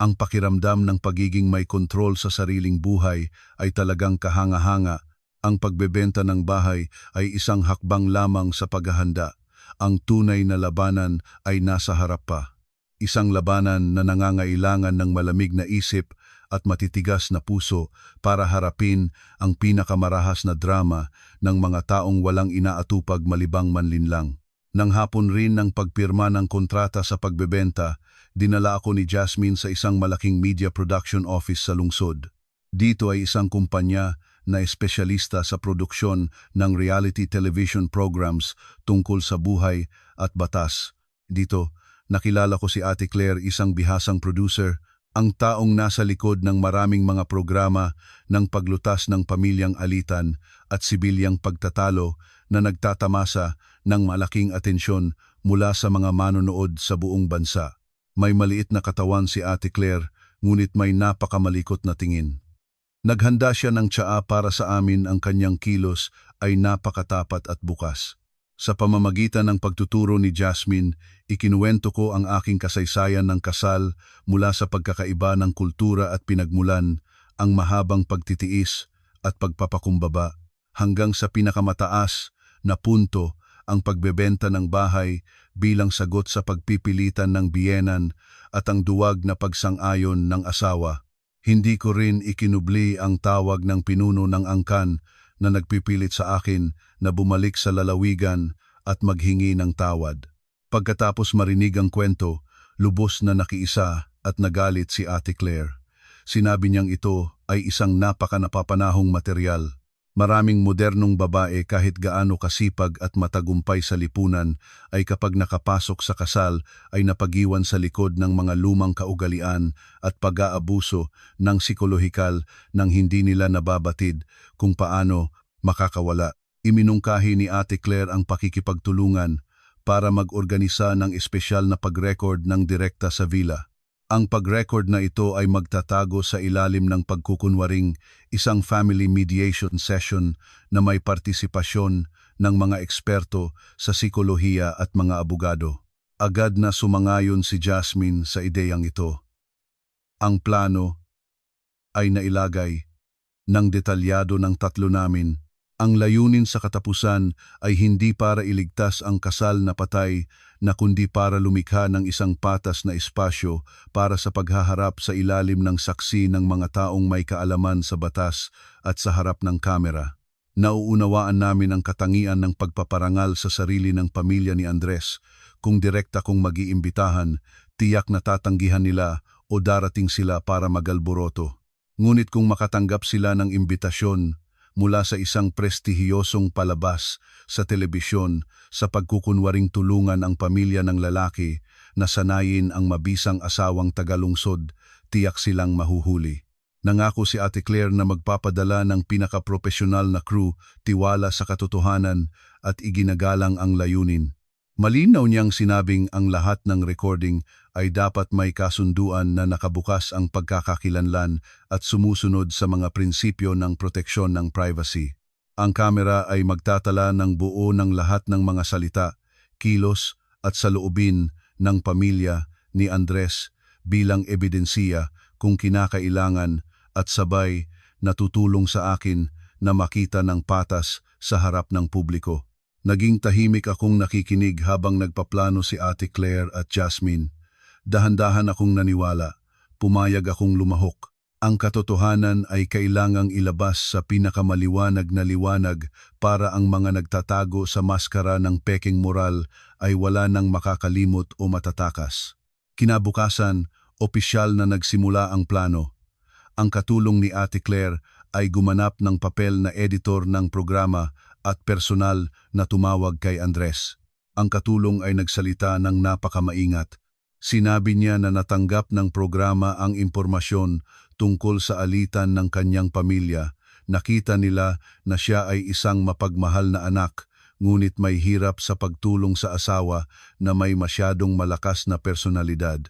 Ang pakiramdam ng pagiging may kontrol sa sariling buhay ay talagang kahanga-hanga. Ang pagbebenta ng bahay ay isang hakbang lamang sa paghahanda. Ang tunay na labanan ay nasa harap pa. Isang labanan na nangangailangan ng malamig na isip at matitigas na puso para harapin ang pinakamarahas na drama ng mga taong walang inaatupag malibang manlinlang. Nang hapon rin ng pagpirma ng kontrata sa pagbebenta, dinala ako ni Jasmine sa isang malaking media production office sa lungsod. Dito ay isang kumpanya na espesyalista sa produksyon ng reality television programs tungkol sa buhay at batas. Dito, nakilala ko si Ate Claire, isang bihasang producer, ang taong nasa likod ng maraming mga programa ng paglutas ng pamilyang alitan at sibilyang pagtatalo na nagtatamasa ng malaking atensyon mula sa mga manonood sa buong bansa. May maliit na katawan si Ate Claire, ngunit may napakamalikot na tingin. Naghanda siya ng tsaa para sa amin, ang kanyang kilos ay napakatapat at bukas. Sa pamamagitan ng pagtuturo ni Jasmine, ikinuwento ko ang aking kasaysayan ng kasal mula sa pagkakaiba ng kultura at pinagmulan, ang mahabang pagtitiis at pagpapakumbaba, hanggang sa pinakamataas na punto, ang pagbebenta ng bahay bilang sagot sa pagpipilitan ng biyenan at ang duwag na pagsang-ayon ng asawa. Hindi ko rin ikinubli ang tawag ng pinuno ng angkan na nagpipilit sa akin na bumalik sa lalawigan at maghingi ng tawad. Pagkatapos marinig ang kwento, lubos na nakiisa at nagalit si Ate Claire. Sinabi niyang ito ay isang napakanapapanahong material. Maraming modernong babae kahit gaano kasipag at matagumpay sa lipunan ay kapag nakapasok sa kasal ay napagiwan sa likod ng mga lumang kaugalian at pag-aabuso ng psikolohikal nang hindi nila nababatid kung paano makakawala. Iminungkahi ni Ate Claire ang pakikipagtulungan para mag-organisa ng espesyal na pag-record ng direkta sa villa. Ang pag-record na ito ay magtatago sa ilalim ng pagkukunwaring isang family mediation session na may partisipasyon ng mga eksperto sa psikolohiya at mga abogado. Agad na sumangayon si Jasmine sa ideyang ito. Ang plano ay nailagay ng detalyado ng tatlo namin. Ang layunin sa katapusan ay hindi para iligtas ang kasal na patay na kundi para lumikha ng isang patas na espasyo para sa paghaharap sa ilalim ng saksi ng mga taong may kaalaman sa batas at sa harap ng kamera. Nauunawaan namin ang katangian ng pagpaparangal sa sarili ng pamilya ni Andres. Kung direkta kong mag-iimbitahan, tiyak na tatanggihan nila o darating sila para magalboroto. Ngunit kung makatanggap sila ng imbitasyon mula sa isang prestihiyosong palabas sa telebisyon sa pagkukunwaring tulungan ang pamilya ng lalaki na sanayin ang mabisang asawang tagalungsod, tiyak silang mahuhuli. Nangako si Ate Claire na magpapadala ng pinakapropesyonal na crew, tiwala sa katotohanan at iginagalang ang layunin. Malinaw niyang sinabing ang lahat ng recording ay dapat may kasunduan na nakabukas ang pagkakakilanlan at sumusunod sa mga prinsipyo ng proteksyon ng privacy. Ang kamera ay magtatala ng buo ng lahat ng mga salita, kilos at saloobin ng pamilya ni Andres bilang ebidensiya kung kinakailangan at sabay natutulong sa akin na makita ng patas sa harap ng publiko. Naging tahimik akong nakikinig habang nagpaplano si Ate Claire at Jasmine. Dahan-dahan akong naniwala, pumayag akong lumahok. Ang katotohanan ay kailangang ilabas sa pinakamaliwanag na liwanag para ang mga nagtatago sa maskara ng peking moral ay wala nang makakalimot o matatakas. Kinabukasan, opisyal na nagsimula ang plano. Ang katulong ni Ate Claire ay gumanap ng papel na editor ng programa at personal na tumawag kay Andres. Ang katulong ay nagsalita ng napakamaingat. Sinabi niya na natanggap ng programa ang impormasyon tungkol sa alitan ng kanyang pamilya. Nakita nila na siya ay isang mapagmahal na anak, ngunit may hirap sa pagtulong sa asawa na may masyadong malakas na personalidad.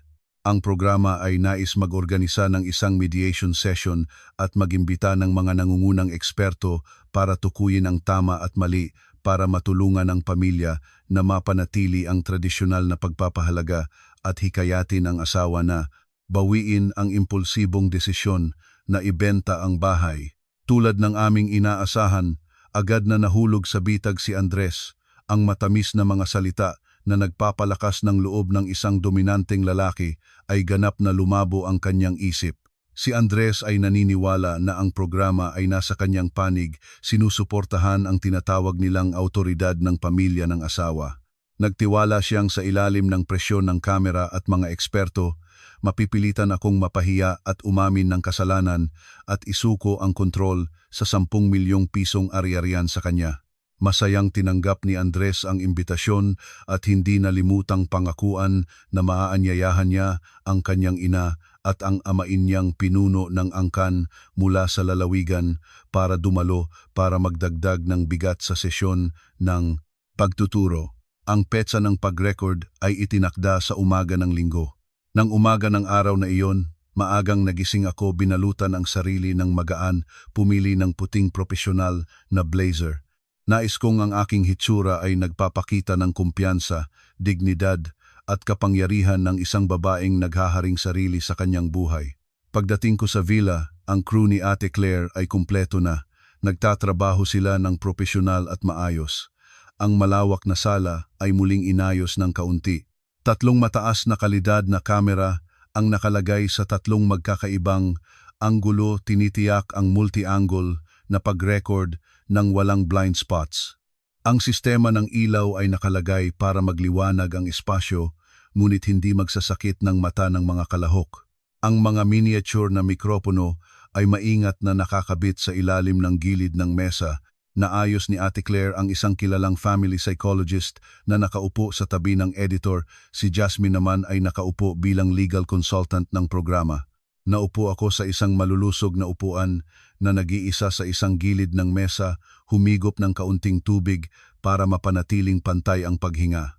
Ang programa ay nais mag-organisa ng isang mediation session at mag-imbita ng mga nangungunang eksperto para tukuyin ang tama at mali para matulungan ang pamilya na mapanatili ang tradisyonal na pagpapahalaga at hikayatin ang asawa na bawiin ang impulsibong desisyon na ibenta ang bahay. Tulad ng aming inaasahan, agad na nahulog sa bitag si Andres, ang matamis na mga salita na nagpapalakas ng loob ng isang dominanteng lalaki ay ganap na lumabo ang kanyang isip. Si Andres ay naniniwala na ang programa ay nasa kanyang panig, sinusuportahan ang tinatawag nilang autoridad ng pamilya ng asawa. Nagtiwala siyang sa ilalim ng presyon ng kamera at mga eksperto, mapipilitan akong mapahiya at umamin ng kasalanan at isuko ang kontrol sa 10 milyong pisong ari-arian sa kanya. Masayang tinanggap ni Andres ang imbitasyon at hindi nalimutang pangakuan na maaanyayahan niya ang kanyang ina at ang amain niyang pinuno ng angkan mula sa lalawigan para dumalo para magdagdag ng bigat sa sesyon ng pagtuturo. Ang petsa ng pag-record ay itinakda sa umaga ng linggo. Nang umaga ng araw na iyon, maagang nagising ako, binalutan ang sarili ng magaan, pumili ng puting profesional na blazer. Nais kong ang aking hitsura ay nagpapakita ng kumpiyansa, dignidad at kapangyarihan ng isang babaeng naghaharing sarili sa kanyang buhay. Pagdating ko sa villa, ang crew ni Ate Claire ay kumpleto na. Nagtatrabaho sila ng profesional at maayos. Ang malawak na sala ay muling inayos ng kaunti. 3 mataas na kalidad na kamera ang nakalagay sa 3 magkakaibang anggulo, tinitiyak ang multi-angle na pag-record ng walang blind spots. Ang sistema ng ilaw ay nakalagay para magliwanag ang espasyo, ngunit hindi magsasakit ng mata ng mga kalahok. Ang mga miniature na mikropono ay maingat na nakakabit sa ilalim ng gilid ng mesa. Naayos ni Ate Claire ang isang kilalang family psychologist na nakaupo sa tabi ng editor. Si Jasmine naman ay nakaupo bilang legal consultant ng programa. Naupo ako sa isang malulusog na upuan na nag-iisa sa isang gilid ng mesa, humigop ng kaunting tubig para mapanatiling pantay ang paghinga.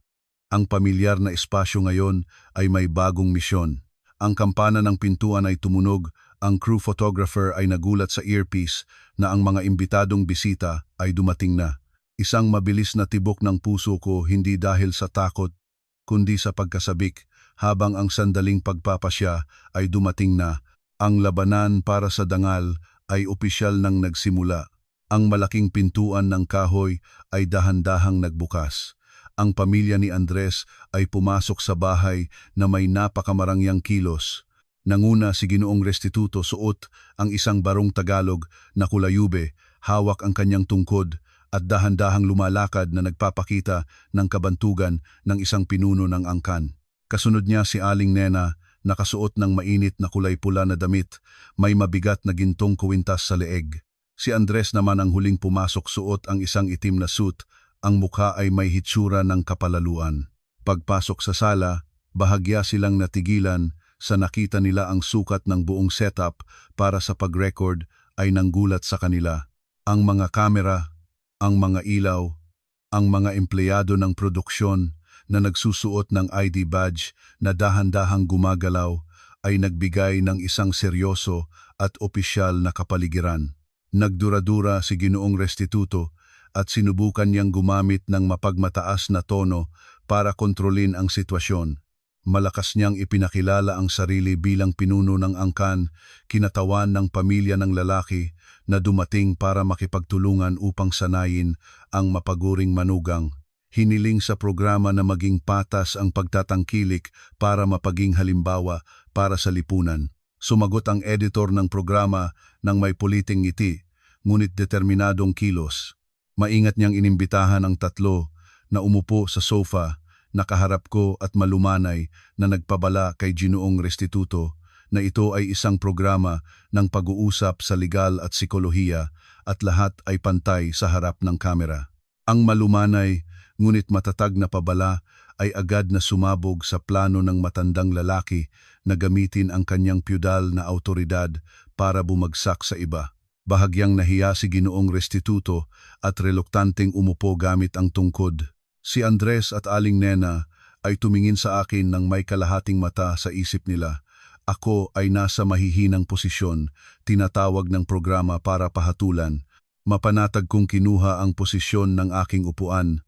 Ang pamilyar na espasyo ngayon ay may bagong misyon. Ang kampana ng pintuan ay tumunog, ang crew photographer ay nagulat sa earpiece na ang mga imbitadong bisita ay dumating na. Isang mabilis na tibok ng puso ko, hindi dahil sa takot, kundi sa pagkasabik, habang ang sandaling pagpapasya ay dumating na. Ang labanan para sa dangal ay opisyal nang nagsimula. Ang malaking pintuan ng kahoy ay dahan-dahang nagbukas. Ang pamilya ni Andres ay pumasok sa bahay na may napakamarangyang kilos. Nanguna si Ginoong Restituto, suot ang isang barong Tagalog na kulayube, hawak ang kanyang tungkod at dahan-dahang lumalakad na nagpapakita ng kabantugan ng isang pinuno ng angkan. Kasunod niya si Aling Nena, nakasuot ng mainit na kulay pula na damit, may mabigat na gintong kuwintas sa leeg. Si Andres naman ang huling pumasok, suot ang isang itim na suit, ang mukha ay may hitsura ng kapalaluan. Pagpasok sa sala, bahagya silang natigilan sa nakita nila ang sukat ng buong setup para sa pag-record ay nanggulat sa kanila. Ang mga kamera, ang mga ilaw, ang mga empleyado ng produksyon na nagsusuot ng ID badge na dahan-dahang gumagalaw ay nagbigay ng isang seryoso at opisyal na kapaligiran. Nagdura-dura si Ginoong Restituto at sinubukan niyang gumamit ng mapagmataas na tono para kontrolin ang sitwasyon. Malakas niyang ipinakilala ang sarili bilang pinuno ng angkan, kinatawan ng pamilya ng lalaki na dumating para makipagtulungan upang sanayin ang mapaguring manugang. Hiniling sa programa na maging patas ang pagtatangkilik para mapaging halimbawa para sa lipunan. Sumagot ang editor ng programa ng may puliting ngiti, ngunit determinadong kilos. Maingat niyang inimbitahan ang 3 na umupo sa sofa, nakaharap ko at malumanay na nagpabala kay Ginoong Restituto na ito ay isang programa ng pag-uusap sa legal at psikolohiya at lahat ay pantay sa harap ng kamera. Ang malumanay, ngunit matatag na pabala ay agad na sumabog sa plano ng matandang lalaki na gamitin ang kanyang piyudal na awtoridad para bumagsak sa iba. Bahagyang nahiya si Ginoong Restituto at reluktanteng umupo gamit ang tungkod. Si Andres at Aling Nena ay tumingin sa akin ng may kalahating mata sa isip nila. Ako ay nasa mahihinang posisyon, tinatawag ng programa para pahatulan. Mapanatag kong kinuha ang posisyon ng aking upuan.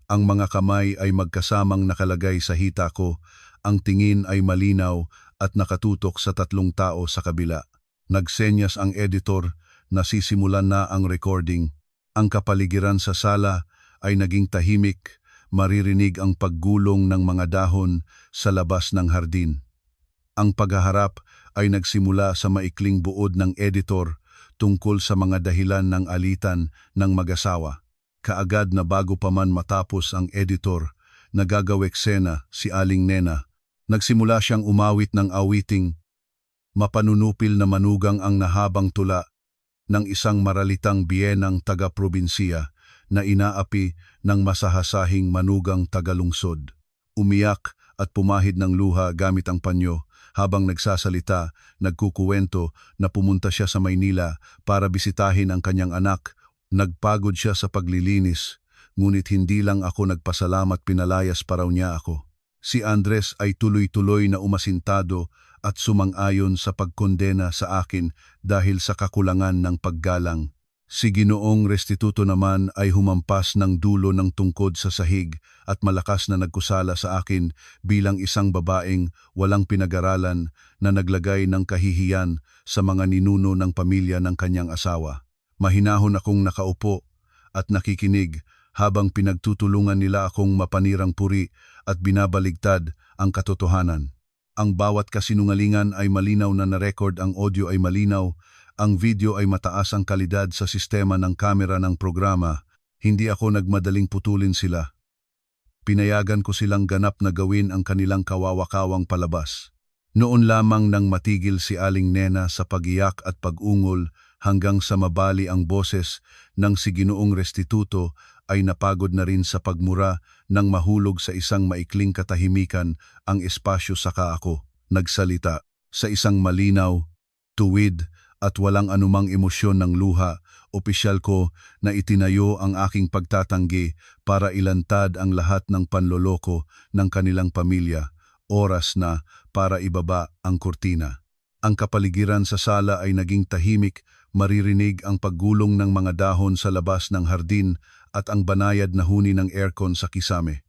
Ang mga kamay ay magkasamang nakalagay sa hita ko, ang tingin ay malinaw at nakatutok sa 3 tao sa kabila. Nagsenyas ang editor, nasisimulan na ang recording. Ang kapaligiran sa sala ay naging tahimik, maririnig ang paggulong ng mga dahon sa labas ng hardin. Ang paghaharap ay nagsimula sa maikling buod ng editor tungkol sa mga dahilan ng alitan ng mag-asawa. Kaagad na bago pa man matapos ang editor, nagagaweksena si Aling Nena. Nagsimula siyang umawit ng awiting, mapanunupil na manugang ang nahabang tula ng isang maralitang biyenang taga-probinsiya na inaapi ng masahasahing manugang tagalungsod. Umiyak at pumahid ng luha gamit ang panyo. Habang nagsasalita, nagkukuwento na pumunta siya sa Maynila para bisitahin ang kanyang anak. Nagpagod siya sa paglilinis, ngunit hindi lang ako nagpasalamat, pinalayas pa raw niya ako. Si Andres ay tuloy-tuloy na umasintado at sumang-ayon sa pagkondena sa akin dahil sa kakulangan ng paggalang. Si Ginoong Restituto naman ay humampas ng dulo ng tungkod sa sahig at malakas na nagkusala sa akin bilang isang babaeng walang pinag-aralan na naglagay ng kahihiyan sa mga ninuno ng pamilya ng kanyang asawa. Mahinahon akong nakaupo at nakikinig habang pinagtutulungan nila akong mapanirang puri at binabaligtad ang katotohanan. Ang bawat kasinungalingan ay malinaw na na-record, ang audio ay malinaw, ang video ay mataas ang kalidad sa sistema ng kamera ng programa. Hindi ako nagmadaling putulin sila. Pinayagan ko silang ganap na gawin ang kanilang kawawakawang palabas. Noon lamang nang matigil si Aling Nena sa pagiyak at pag-ungol hanggang sa mabali ang boses ng si Ginoong Restituto ay napagod na rin sa pagmura nang mahulog sa isang maikling katahimikan ang espasyo. Saka ako nagsalita sa isang malinaw, tuwid at walang anumang emosyon ng luha. Opisyal ko na itinayo ang aking pagtatanggi para ilantad ang lahat ng panloloko ng kanilang pamilya. Oras na para ibaba ang kurtina. Ang kapaligiran sa sala ay naging tahimik, maririnig ang paggulong ng mga dahon sa labas ng hardin at ang banayad na huni ng aircon sa kisame.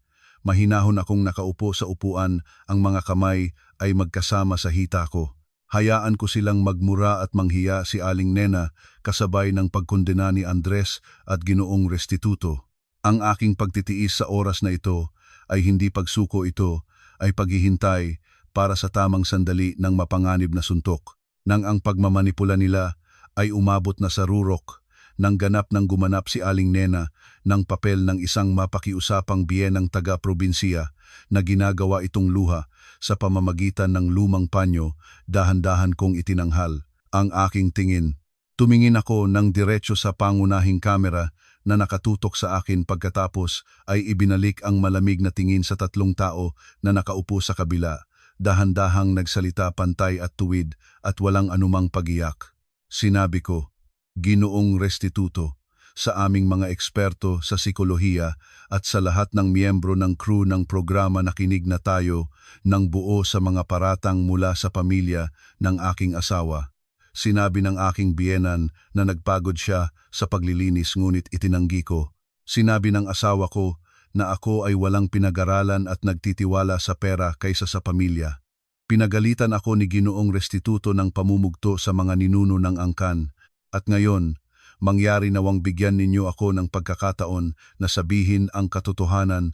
Mahinahon akong nakaupo sa upuan, ang mga kamay ay magkasama sa hita ko. Hayaan ko silang magmura at manghiya si Aling Nena kasabay ng pagkondena ni Andres at Ginoong Restituto. Ang aking pagtitiis sa oras na ito ay hindi pagsuko, ito ay paghihintay para sa tamang sandali ng mapanganib na suntok. Nang ang pagmamanipula nila ay umabot na sa rurok, nang ganap nang gumanap si Aling Nena ng papel ng isang mapakiusapang biyenang taga-probinsiya na ginagawa itong luha sa pamamagitan ng lumang panyo, dahan-dahan kong itinanghal ang aking tingin. Tumingin ako ng diretso sa pangunahing kamera na nakatutok sa akin, pagkatapos ay ibinalik ang malamig na tingin sa 3 tao na nakaupo sa kabila. Dahan-dahang nagsalita, pantay at tuwid at walang anumang pagiyak. Sinabi ko, Ginoong Restituto, sa aming mga eksperto sa psikolohiya at sa lahat ng miyembro ng crew ng programa, nakinig na tayo ng buo sa mga paratang mula sa pamilya ng aking asawa. Sinabi ng aking biyenan na nagpagod siya sa paglilinis, ngunit itinanggi ko. Sinabi ng asawa ko na ako ay walang pinag-aralan at nagtitiwala sa pera kaysa sa pamilya. Pinagalitan ako ni Ginoong Restituto ng pamumugto sa mga ninuno ng angkan. At ngayon, mangyari nawang bigyan ninyo ako ng pagkakataon na sabihin ang katotohanang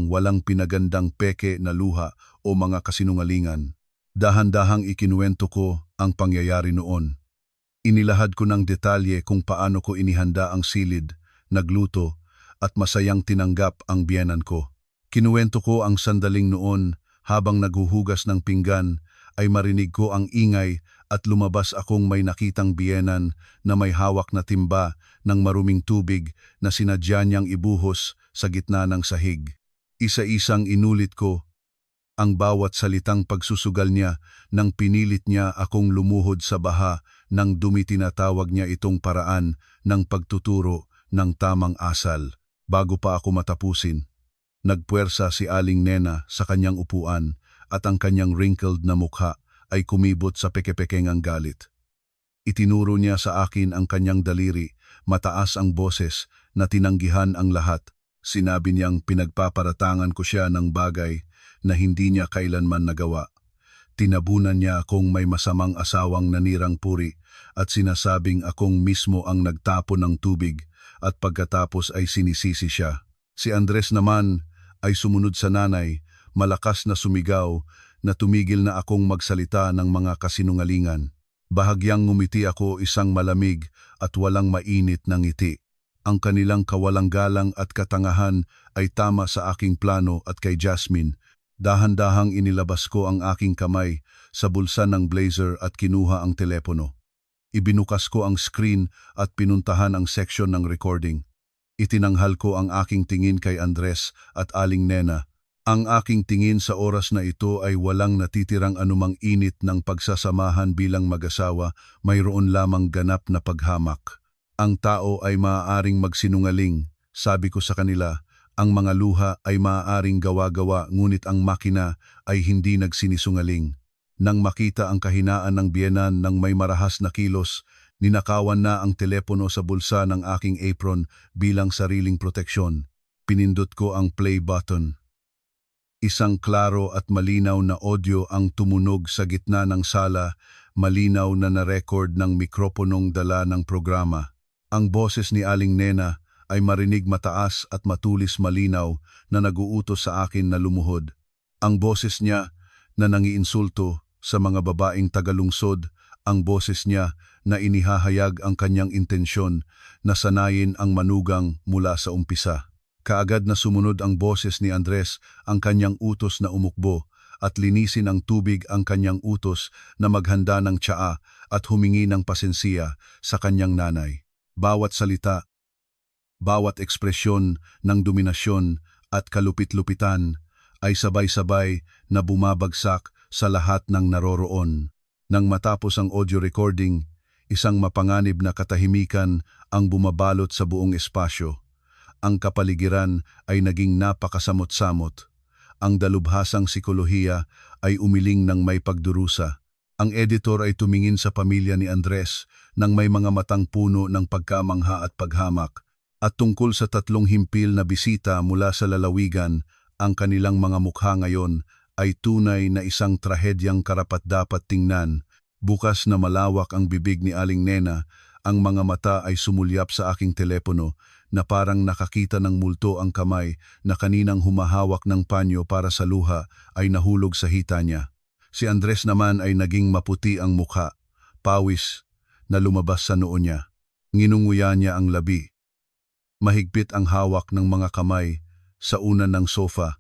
walang pinagandang peke na luha o mga kasinungalingan. Dahan-dahang ikinuwento ko ang pangyayari noon. Inilahad ko ng detalye kung paano ko inihanda ang silid, nagluto, at masayang tinanggap ang biyenan ko. Kinuwento ko ang sandaling noon habang naghuhugas ng pinggan, ay marinig ko ang ingay at lumabas akong may nakitang biyenan na may hawak na timba ng maruming tubig na sinadya niyang ibuhos sa gitna ng sahig. Isa-isang inulit ko ang bawat salitang pagsusugal niya nang pinilit niya akong lumuhod sa baha nang tinatawag niya itong paraan ng pagtuturo ng tamang asal. Bago pa ako matapusin, nagpuwersa si Aling Nena sa kanyang upuan at ang kanyang wrinkled na mukha ay kumibot sa peke-pekengang galit. Itinuro niya sa akin ang kanyang daliri, mataas ang boses na tinanggihan ang lahat. Sinabi niyang pinagpaparatangan ko siya ng bagay na hindi niya kailanman nagawa. Tinabunan niya akong may masamang asawang nanirang puri at sinasabing akong mismo ang nagtapon ng tubig at pagkatapos ay sinisisi siya. Si Andres naman ay sumunod sa nanay, malakas na sumigaw na tumigil na akong magsalita ng mga kasinungalingan. Bahagyang ngumiti ako, isang malamig at walang mainit na ngiti. Ang kanilang kawalang galang at katangahan ay tama sa aking plano at kay Jasmine. Dahan-dahang inilabas ko ang aking kamay sa bulsa ng blazer at kinuha ang telepono. Ibinukas ko ang screen at pinuntahan ang section ng recording. Itinanghal ko ang aking tingin kay Andres at Aling Nena. Ang aking tingin sa oras na ito ay walang natitirang anumang init ng pagsasamahan bilang mag-asawa, mayroon lamang ganap na paghamak. Ang tao ay maaaring magsinungaling, sabi ko sa kanila. Ang mga luha ay maaaring gawa-gawa, ngunit ang makina ay hindi nagsinisungaling. Nang makita ang kahinaan ng biyenan ng may marahas na kilos, ninakawan na ang telepono sa bulsa ng aking apron bilang sariling proteksyon. Pinindot ko ang play button. Isang klaro at malinaw na audio ang tumunog sa gitna ng sala, malinaw na na-record ng mikroponong dala ng programa. Ang boses ni Aling Nena ay marinig mataas at matulis malinaw na naguutos sa akin na lumuhod. Ang boses niya na nangiinsulto sa mga babaeng tagalungsod, ang boses niya na inihahayag ang kanyang intensyon na sanayin ang manugang mula sa umpisa. Kaagad na sumunod ang boses ni Andres, ang kanyang utos na umukbo at linisin ang tubig, ang kanyang utos na maghanda ng tsaa at humingi ng pasensiya sa kanyang nanay. Bawat salita, bawat ekspresyon ng dominasyon at kalupit-lupitan ay sabay-sabay na bumabagsak sa lahat ng naroroon. Nang matapos ang audio recording, isang mapanganib na katahimikan ang bumabalot sa buong espasyo. Ang kapaligiran ay naging napakasamot-samot. Ang dalubhasang sikolohiya ay umiling ng may pagdurusa. Ang editor ay tumingin sa pamilya ni Andres nang may mga matang puno ng pagkamangha at paghamak. At tungkol sa 3 himpil na bisita mula sa lalawigan, ang kanilang mga mukha ngayon ay tunay na isang trahedyang karapat-dapat tingnan. Bukas na malawak ang bibig ni Aling Nena, ang mga mata ay sumulyap sa aking telepono na parang nakakita ng multo. Ang kamay na kaninang humahawak ng panyo para sa luha ay nahulog sa hita niya. Si Andres naman ay naging maputi ang mukha, pawis na lumabas sa noo niya. Nginunguya niya ang labi. Mahigpit ang hawak ng mga kamay sa unan ng sofa.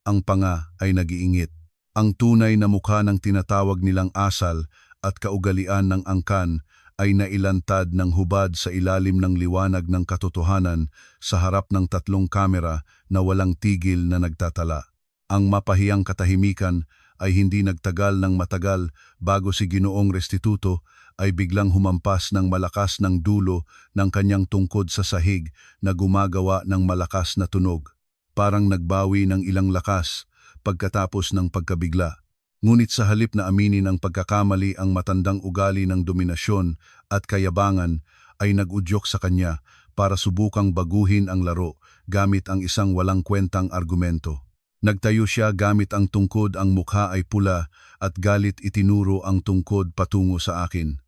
Ang panga ay nag-iingit. Ang tunay na mukha ng tinatawag nilang asal at kaugalian ng angkan ay nailantad ng hubad sa ilalim ng liwanag ng katotohanan sa harap ng 3 kamera na walang tigil na nagtatala. Ang mapahiyang katahimikan ay hindi nagtagal ng matagal bago si Ginoong Restituto ay biglang humampas ng malakas ng dulo ng kanyang tungkod sa sahig na gumagawa ng malakas na tunog. Parang nagbawi ng ilang lakas pagkatapos ng pagkabigla. Ngunit sa halip na aminin ang pagkakamali, ang matandang ugali ng dominasyon at kayabangan ay nag-udyok sa kanya para subukang baguhin ang laro gamit ang isang walang kwentang argumento. Nagtayo siya gamit ang tungkod, ang mukha ay pula at galit itinuro ang tungkod patungo sa akin.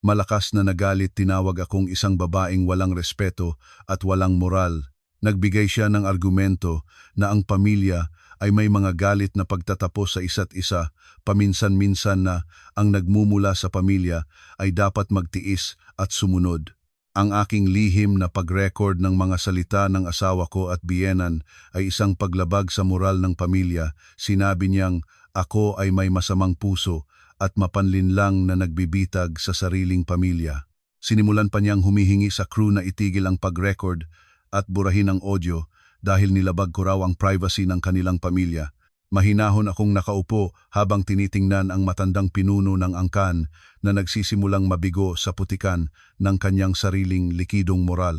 Malakas na nagalit, tinawag akong isang babaeng walang respeto at walang moral. Nagbigay siya ng argumento na ang pamilya ay may mga galit na pagtatapos sa isa't isa, paminsan-minsan na ang nagmumula sa pamilya ay dapat magtiis at sumunod. Ang aking lihim na pag-record ng mga salita ng asawa ko at biyenan ay isang paglabag sa moral ng pamilya. Sinabi niyang Ako ay may masamang puso at mapanlinlang na nagbibitag sa sariling pamilya. Sinimulan pa niyang humihingi sa crew na itigil ang pag-record at burahin ang audio dahil nilabag ko raw ang privacy ng kanilang pamilya. Mahinahon akong nakaupo habang tinitingnan ang matandang pinuno ng angkan na nagsisimulang mabigo sa putikan ng kanyang sariling likidong moral.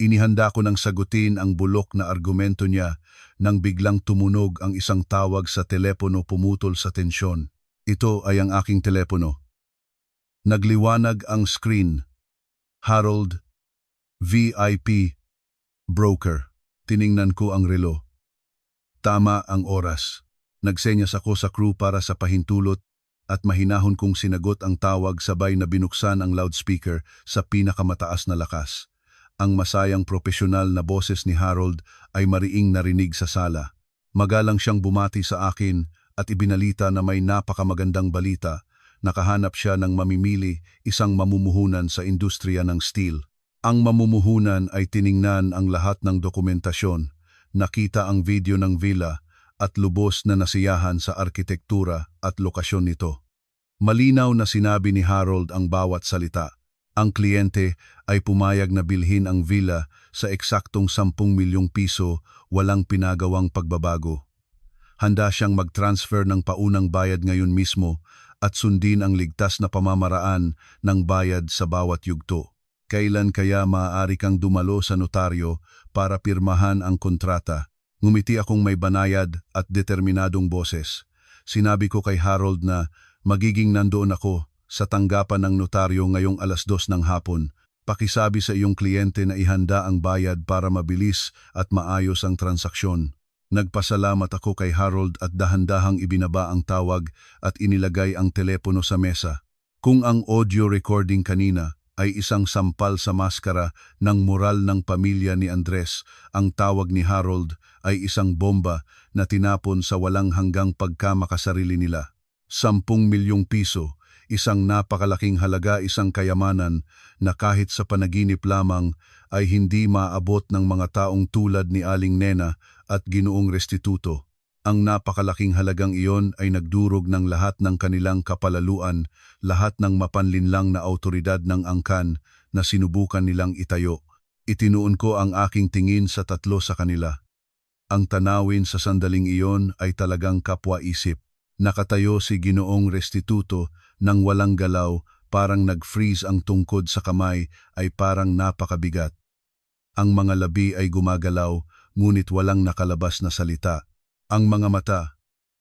Inihanda ko ng sagutin ang bulok na argumento niya nang biglang tumunog ang isang tawag sa telepono pumutol sa tensyon. Ito ay ang aking telepono. Nagliwanag ang screen. Harold, VIP, broker. Tiningnan ko ang relo. Tama ang oras. Nagsenyas ako sa crew para sa pahintulot at mahinahon kong sinagot ang tawag sabay na binuksan ang loudspeaker sa pinakamataas na lakas. Ang masayang profesional na boses ni Harold ay mariing narinig sa sala. Magalang siyang bumati sa akin at ibinalita na may napakamagandang balita. Nakahanap siya ng mamimili, isang mamumuhunan sa industriya ng steel. Ang mamumuhunan ay tiningnan ang lahat ng dokumentasyon, nakita ang video ng villa at lubos na nasiyahan sa arkitektura at lokasyon nito. Malinaw na sinabi ni Harold ang bawat salita. Ang kliyente ay pumayag na bilhin ang villa sa eksaktong 10 milyong piso, walang pinagawang pagbabago. Handa siyang mag-transfer ng paunang bayad ngayon mismo at sundin ang ligtas na pamamaraan ng bayad sa bawat yugto. Kailan kaya maaari kang dumalo sa notaryo para pirmahan ang kontrata? Ngumiti akong may banayad at determinadong boses. Sinabi ko kay Harold na magiging nandoon ako sa tanggapan ng notaryo ngayong 2:00 ng hapon. Pakisabi sa iyong kliyente na ihanda ang bayad para mabilis at maayos ang transaksyon. Nagpasalamat ako kay Harold at dahan-dahang ibinaba ang tawag at inilagay ang telepono sa mesa. Kung ang audio recording kanina ay isang sampal sa maskara ng moral ng pamilya ni Andres, ang tawag ni Harold ay isang bomba na tinapon sa walang hanggang pagkamakasarili nila. 10 milyong piso, isang napakalaking halaga, isang kayamanan na kahit sa panaginip lamang ay hindi maabot ng mga taong tulad ni Aling Nena at Ginoong Restituto. Ang napakalaking halagang iyon ay nagdurog ng lahat ng kanilang kapalaluan, lahat ng mapanlinlang na awtoridad ng angkan na sinubukan nilang itayo. Itinuon ko ang aking tingin sa tatlo sa kanila. Ang tanawin sa sandaling iyon ay talagang kapwa-isip. Nakatayo si Ginoong Restituto nang walang galaw, parang nag-freeze ang tungkod sa kamay ay parang napakabigat. Ang mga labi ay gumagalaw, ngunit walang nakalabas na salita. Ang mga mata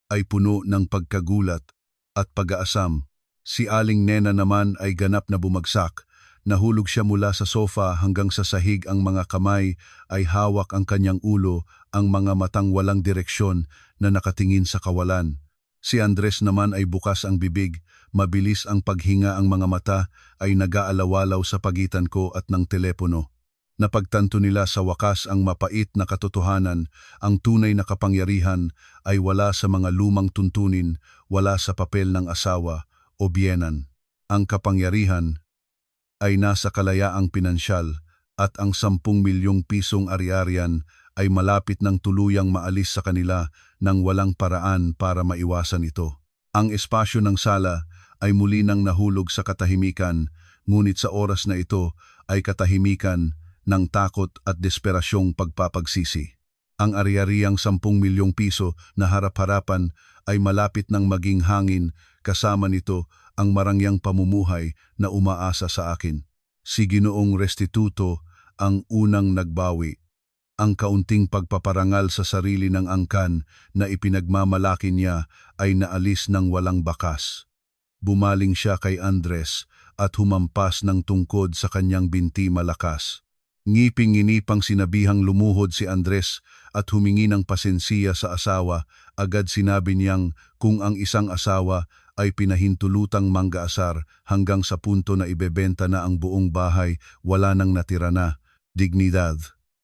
ay puno ng pagkagulat at pag-aasam. Si Aling Nena naman ay ganap na bumagsak. Nahulog siya mula sa sofa hanggang sa sahig, ang mga kamay ay hawak ang kanyang ulo, ang mga matang walang direksyon na nakatingin sa kawalan. Si Andres naman ay bukas ang bibig, mabilis ang paghinga, ang mga mata ay nag-aalawalaw sa pagitan ko at ng telepono. Napagtanto nila sa wakas ang mapait na katotohanan, ang tunay na kapangyarihan ay wala sa mga lumang tuntunin, wala sa papel ng asawa o biyenan. Ang kapangyarihan ay nasa kalayaang pinansyal at ang 10 milyong pisong ari-arian ay malapit ng tuluyang maalis sa kanila nang walang paraan para maiwasan ito. Ang espasyo ng sala ay muli nang nahulog sa katahimikan, ngunit sa oras na ito ay katahimikan ng takot at desperasyong pagpapagsisi. Ang ari-ariang 10 milyong piso na harap-harapan ay malapit ng maging hangin, kasama nito ang marangyang pamumuhay na umaasa sa akin. Si Ginoong Restituto ang unang nagbawi. Ang kaunting pagpaparangal sa sarili ng angkan na ipinagmamalaki niya ay naalis ng walang bakas. Bumaling siya kay Andres at humampas ng tungkod sa kanyang binti malakas. Ngiping-nginipang sinabihang lumuhod si Andres at humingi ng pasensiya sa asawa. Agad sinabi niyang kung ang isang asawa ay pinahintulutang manggaasar hanggang sa punto na ibebenta na ang buong bahay, wala nang natira na dignidad.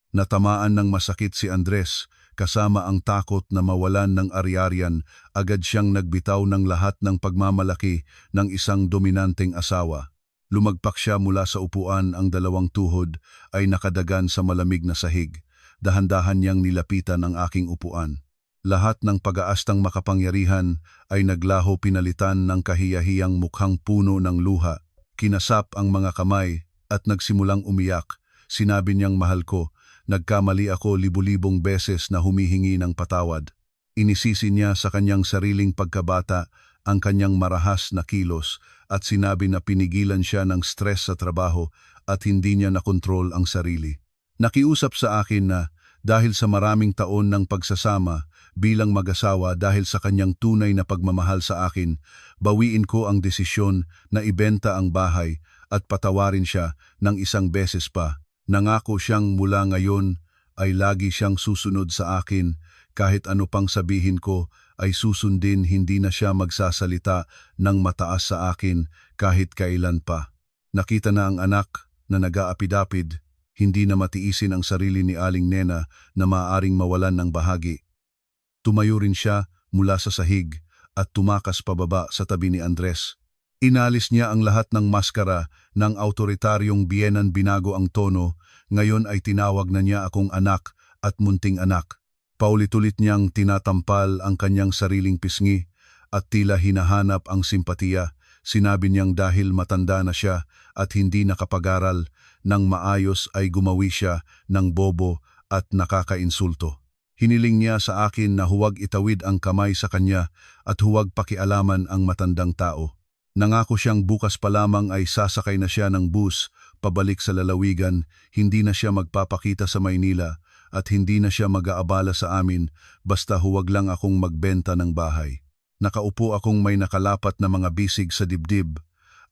Natamaan ng masakit si Andres, kasama ang takot na mawalan ng ari-arian. Agad siyang nagbitaw ng lahat ng pagmamalaki ng isang dominanteng asawa. Lumagpak siya mula sa upuan, ang dalawang tuhod ay nakadagan sa malamig na sahig. Dahan-dahan niyang nilapitan ang aking upuan. Lahat ng pag-aastang makapangyarihan ay naglaho pinalitan ng kahiyahiyang mukhang puno ng luha. Kinasap ang mga kamay at nagsimulang umiyak. Sinabi niyang mahal ko, nagkamali ako libu-libong beses na humihingi ng patawad. Inisisi niya sa kanyang sariling pagkabata ang kanyang marahas na kilos at sinabi na pinigilan siya ng stress sa trabaho at hindi niya nakontrol ang sarili. Nakiusap sa akin na dahil sa maraming taon ng pagsasama bilang mag-asawa dahil sa kanyang tunay na pagmamahal sa akin, bawiin ko ang desisyon na ibenta ang bahay at patawarin siya ng isang beses pa. Nangako siyang mula ngayon ay lagi siyang susunod sa akin, kahit ano pang sabihin ko ay susundin, hindi na siya magsasalita ng mataas sa akin kahit kailan pa. Nakita na ang anak na nag-aapid-apid, hindi na matiisin ang sarili ni Aling Nena na maaaring mawalan ng bahagi. Tumayo rin siya mula sa sahig at tumakas pababa sa tabi ni Andres. Inalis niya ang lahat ng maskara ng autoritaryong biyenan, binago ang tono, ngayon ay tinawag na niya akong anak at munting anak. Paulit-ulit niyang tinatampal ang kanyang sariling pisngi at tila hinahanap ang simpatiya. Sinabi niyang dahil matanda na siya at hindi nakapag-aral ng maayos ay gumawi siya ng bobo at nakakainsulto. Hiniling niya sa akin na huwag itawid ang kamay sa kanya at huwag pakialaman ang matandang tao. Nangako siyang bukas pa lamang ay sasakay na siya ng bus pabalik sa lalawigan, hindi na siya magpapakita sa Maynila at hindi na siya mag-aabala sa amin basta huwag lang akong magbenta ng bahay. Nakaupo akong may nakalapat na mga bisig sa dibdib.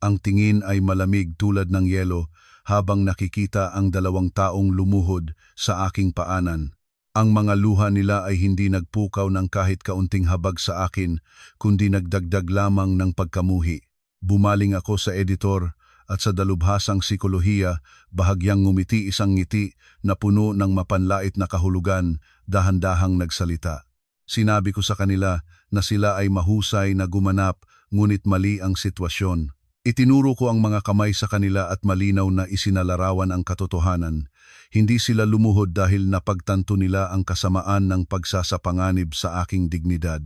Ang tingin ay malamig tulad ng yelo habang nakikita ang dalawang taong lumuhod sa aking paanan. Ang mga luha nila ay hindi nagpukaw ng kahit kaunting habag sa akin, kundi nagdagdag lamang ng pagkamuhi. Bumaling ako sa editor at sa dalubhasang psikolohiya, bahagyang ngumiti isang ngiti na puno ng mapanlait na kahulugan, dahan-dahang nagsalita. Sinabi ko sa kanila na sila ay mahusay na gumanap ngunit mali ang sitwasyon. Itinuro ko ang mga kamay sa kanila at malinaw na isinalarawan ang katotohanan. Hindi sila lumuhod dahil napagtanto nila ang kasamaan ng pagsasapanganib sa aking dignidad.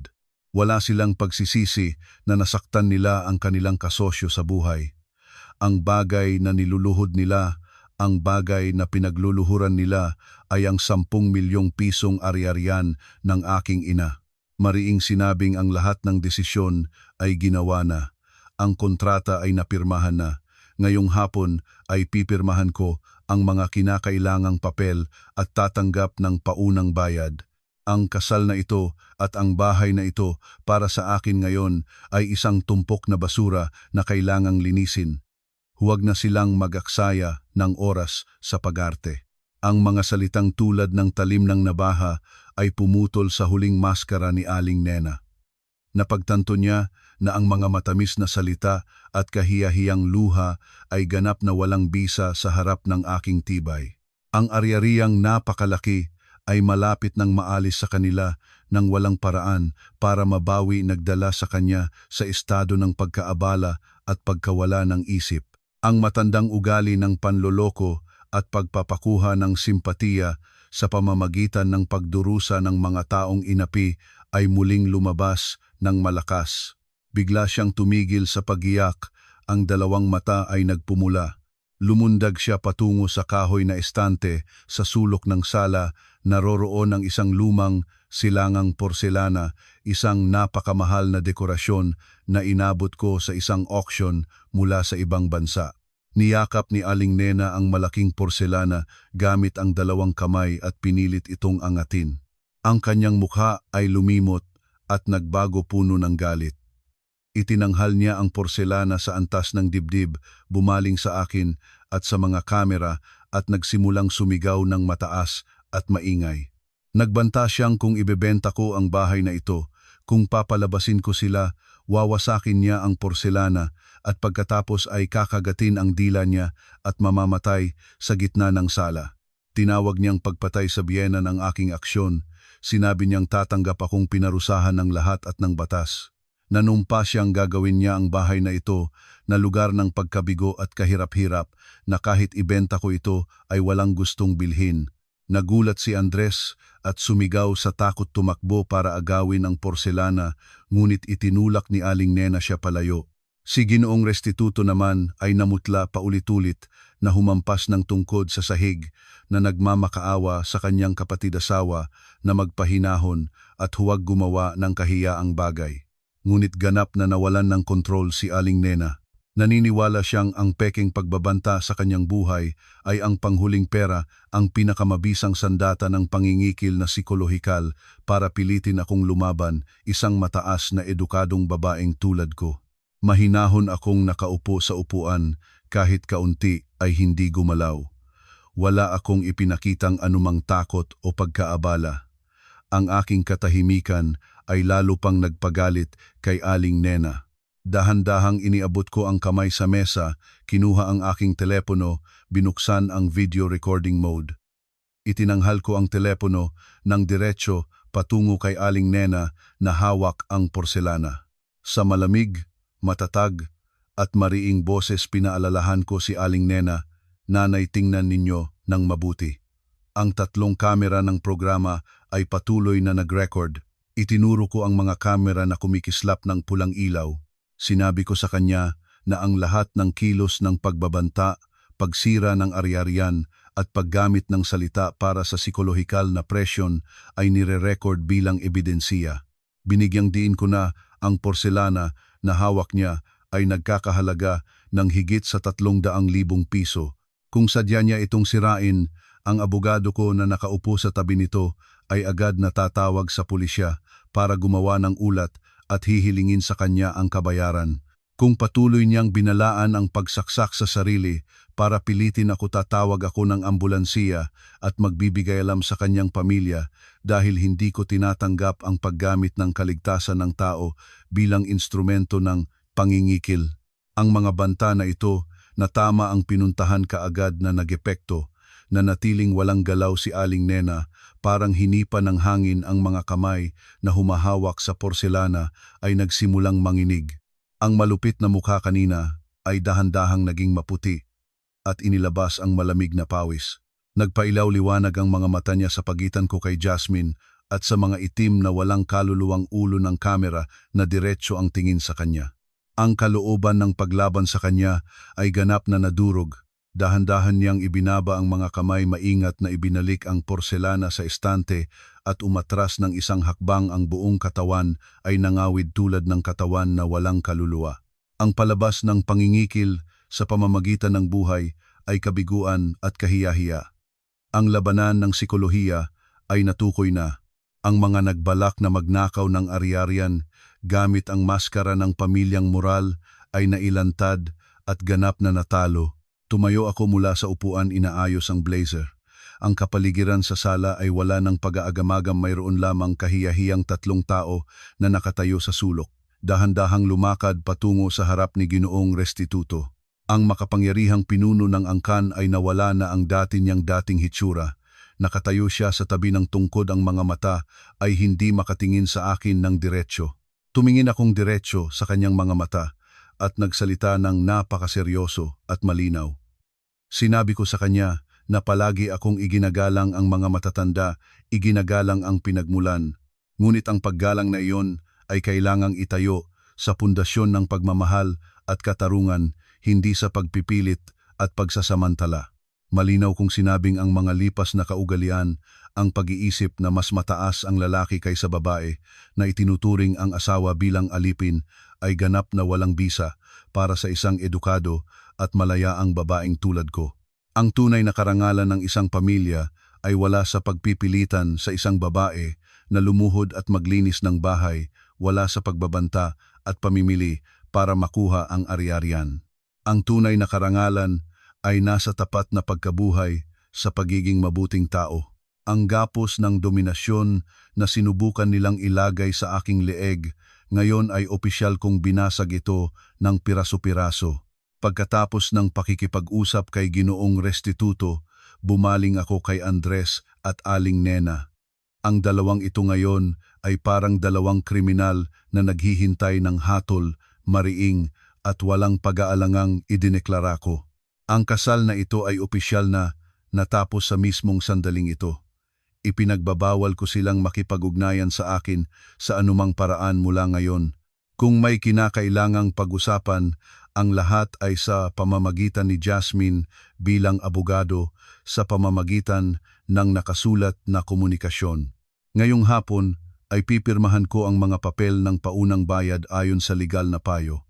Wala silang pagsisisi na nasaktan nila ang kanilang kasosyo sa buhay. Ang bagay na niluluhod nila, ang bagay na pinagluluhuran nila ay ang 10 milyong pisong ari-arian ng aking ina. Mariing sinabing ang lahat ng desisyon ay ginawa na. Ang kontrata ay napirmahan na. Ngayong hapon ay pipirmahan ko ang mga kinakailangang papel at tatanggap ng paunang bayad. Ang kasal na ito at ang bahay na ito para sa akin ngayon ay isang tumpok na basura na kailangang linisin. Huwag na silang mag-aksaya ng oras sa pag-arte. Ang mga salitang tulad ng talim ng nabaha ay pumutol sa huling maskara ni Aling Nena. Napagtanto niya na ang mga matamis na salita at kahiyahiyang luha ay ganap na walang bisa sa harap ng aking tibay. Ang ari-ariyang napakalaki ay malapit nang maalis sa kanila ng walang paraan para mabawi, nagdala sa kanya sa estado ng pagkaabala at pagkawala ng isip. Ang matandang ugali ng panloloko at pagpapakuha ng simpatiya sa pamamagitan ng pagdurusa ng mga taong inapi ay muling lumabas ng malakas. Bigla siyang tumigil sa pagiyak, ang dalawang mata ay nagpumula. Lumundag siya patungo sa kahoy na estante sa sulok ng sala, naroroon ang isang lumang silangang porselana, isang napakamahal na dekorasyon na inabot ko sa isang auction mula sa ibang bansa. Niyakap ni Aling Nena ang malaking porselana gamit ang dalawang kamay at pinilit itong angatin. Ang kanyang mukha ay lumimot at nagbago puno ng galit. Itinanghal niya ang porselana sa antas ng dibdib, bumaling sa akin at sa mga kamera at nagsimulang sumigaw ng mataas at maingay. Nagbanta siyang kung ibebenta ko ang bahay na ito, kung papalabasin ko sila, wawasakin niya ang porselana at pagkatapos ay kakagatin ang dila niya at mamamatay sa gitna ng sala. Tinawag niyang pagpatay sa biyena ng aking aksyon. Sinabi niyang tatanggap akong pinarusahan ng lahat at ng batas. Nanumpa siyang gagawin niya ang bahay na ito na lugar ng pagkabigo at kahirap-hirap na kahit ibenta ko ito ay walang gustong bilhin. Nagulat si Andres at sumigaw sa takot, tumakbo para agawin ang porselana, ngunit itinulak ni Aling Nena siya palayo. Si Ginoong Restituto naman ay namutla paulit-ulit na humampas ng tungkod sa sahig, na nagmamakaawa sa kanyang kapatid-asawa na magpahinahon at huwag gumawa ng kahiyaang bagay. Ngunit ganap na nawalan ng kontrol si Aling Nena. Naniniwala siyang ang pekeng pagbabanta sa kanyang buhay ay ang panghuling pera, ang pinakamabisang sandata ng pangingikil na psikolohikal para pilitin akong lumaban, isang mataas na edukadong babaeng tulad ko. Mahinahon akong nakaupo sa upuan, kahit kaunti ay hindi gumalaw. Wala akong ipinakitang anumang takot o pagkaabala. Ang aking katahimikan ay lalo pang nagpagalit kay Aling Nena. Dahan-dahang iniabot ko ang kamay sa mesa, kinuha ang aking telepono, binuksan ang video recording mode. Itinanghal ko ang telepono ng diretso patungo kay Aling Nena na hawak ang porselana. Sa malamig, matatag at mariing boses pinaalalahan ko si Aling Nena, "Nanay, tingnan ninyo ng mabuti." Ang 3 kamera ng programa ay patuloy na nag-record. Itinuro ko ang mga kamera na kumikislap ng pulang ilaw. Sinabi ko sa kanya na ang lahat ng kilos ng pagbabanta, pagsira ng ari-arian at paggamit ng salita para sa psikolohikal na presyon ay nire-record bilang ebidensiya. Binigyang diin ko na ang porselana na hawak niya ay nagkakahalaga ng higit sa 300,000 piso. Kung sadya niya itong sirain, ang abogado ko na nakaupo sa tabi nito ay agad natatawag sa pulisya para gumawa ng ulat at hihilingin sa kanya ang kabayaran. Kung patuloy niyang binalaan ang pagsaksak sa sarili para pilitin ako, tatawag ako ng ambulansiya at magbibigay alam sa kanyang pamilya, dahil hindi ko tinatanggap ang paggamit ng kaligtasan ng tao bilang instrumento ng pangingikil. Ang mga banta na ito na tama ang pinuntahan kaagad na nag-epekto, na natiling walang galaw si Aling Nena, parang hinipa ng hangin ang mga kamay na humahawak sa porselana ay nagsimulang manginig. Ang malupit na mukha kanina ay dahan-dahang naging maputi at inilabas ang malamig na pawis. Nagpailaw-liwanag ang mga mata niya sa pagitan ko kay Jasmine at sa mga itim na walang kaluluwang ulo ng kamera na diretso ang tingin sa kanya. Ang kalooban ng paglaban sa kanya ay ganap na nadurog. Dahan-dahan niyang ibinaba ang mga kamay, maingat na ibinalik ang porselana sa estante at umatras ng isang hakbang. Ang buong katawan ay nangawid tulad ng katawan na walang kaluluwa. Ang palabas ng pangingikil sa pamamagitan ng buhay ay kabiguan at kahiyahiya. Ang labanan ng psikolohiya ay natukoy na. Ang mga nagbalak na magnakaw ng ari-arian gamit ang maskara ng pamilyang moral ay nailantad at ganap na natalo. Tumayo ako mula sa upuan, inaayos ang blazer. Ang kapaligiran sa sala ay wala ng pag-aagamagam, mayroon lamang kahiyahiyang 3 tao na nakatayo sa sulok. Dahan-dahang lumakad patungo sa harap ni Ginoong Restituto. Ang makapangyarihang pinuno ng angkan ay nawala na ang dating hitsura. Nakatayo siya sa tabi ng tungkod, ang mga mata ay hindi makatingin sa akin ng diretsyo. Tumingin akong diretsyo sa kanyang mga mata at nagsalita ng napakaseryoso at malinaw. Sinabi ko sa kanya na palagi akong iginagalang ang mga matatanda, iginagalang ang pinagmulan. Ngunit ang paggalang na iyon ay kailangang itayo sa pundasyon ng pagmamahal at katarungan, hindi sa pagpipilit at pagsasamantala. Malinaw kong sinabing ang mga lipas na kaugalian, ang pag-iisip na mas mataas ang lalaki kaysa babae, na itinuturing ang asawa bilang alipin, ay ganap na walang bisa para sa isang edukado at malayaang babaeng tulad ko. Ang tunay na karangalan ng isang pamilya ay wala sa pagpipilitan sa isang babae na lumuhod at maglinis ng bahay, wala sa pagbabanta at pamimili para makuha ang ari-arian. Ang tunay na karangalan ay nasa tapat na pagkabuhay sa pagiging mabuting tao. Ang gapos ng dominasyon na sinubukan nilang ilagay sa aking leeg, ngayon ay opisyal kong binasag ito ng piraso-piraso. Pagkatapos ng pakikipag-usap kay Ginoong Restituto, bumaling ako kay Andres at Aling Nena. Ang dalawang ito ngayon ay parang dalawang kriminal na naghihintay ng hatol, mariing at walang pag-aalangang idineklara ko. Ang kasal na ito ay opisyal na, natapos sa mismong sandaling ito. Ipinagbabawal ko silang makipag-ugnayan sa akin sa anumang paraan mula ngayon. Kung may kinakailangang pag-usapan, ang lahat ay sa pamamagitan ni Jasmine bilang abogado sa pamamagitan ng nakasulat na komunikasyon. Ngayong hapon ay pipirmahan ko ang mga papel ng paunang bayad ayon sa legal na payo.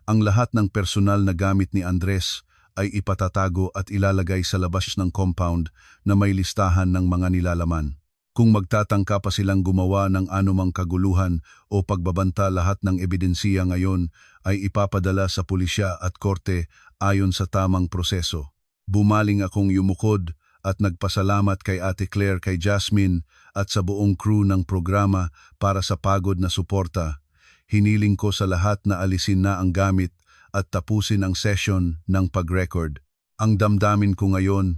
Ang lahat ng personal na gamit ni Andres ay ipatatago at ilalagay sa labas ng compound na may listahan ng mga nilalaman. Kung magtatangka pa silang gumawa ng anumang kaguluhan o pagbabanta, lahat ng ebidensiya ngayon ay ipapadala sa pulisya at korte ayon sa tamang proseso. Bumaling akong yumukod at nagpasalamat kay Ate Claire, kay Jasmine at sa buong crew ng programa para sa pagod na suporta. Hiniling ko sa lahat na alisin na ang gamit at tapusin ang session ng pag-record. Ang damdamin ko ngayon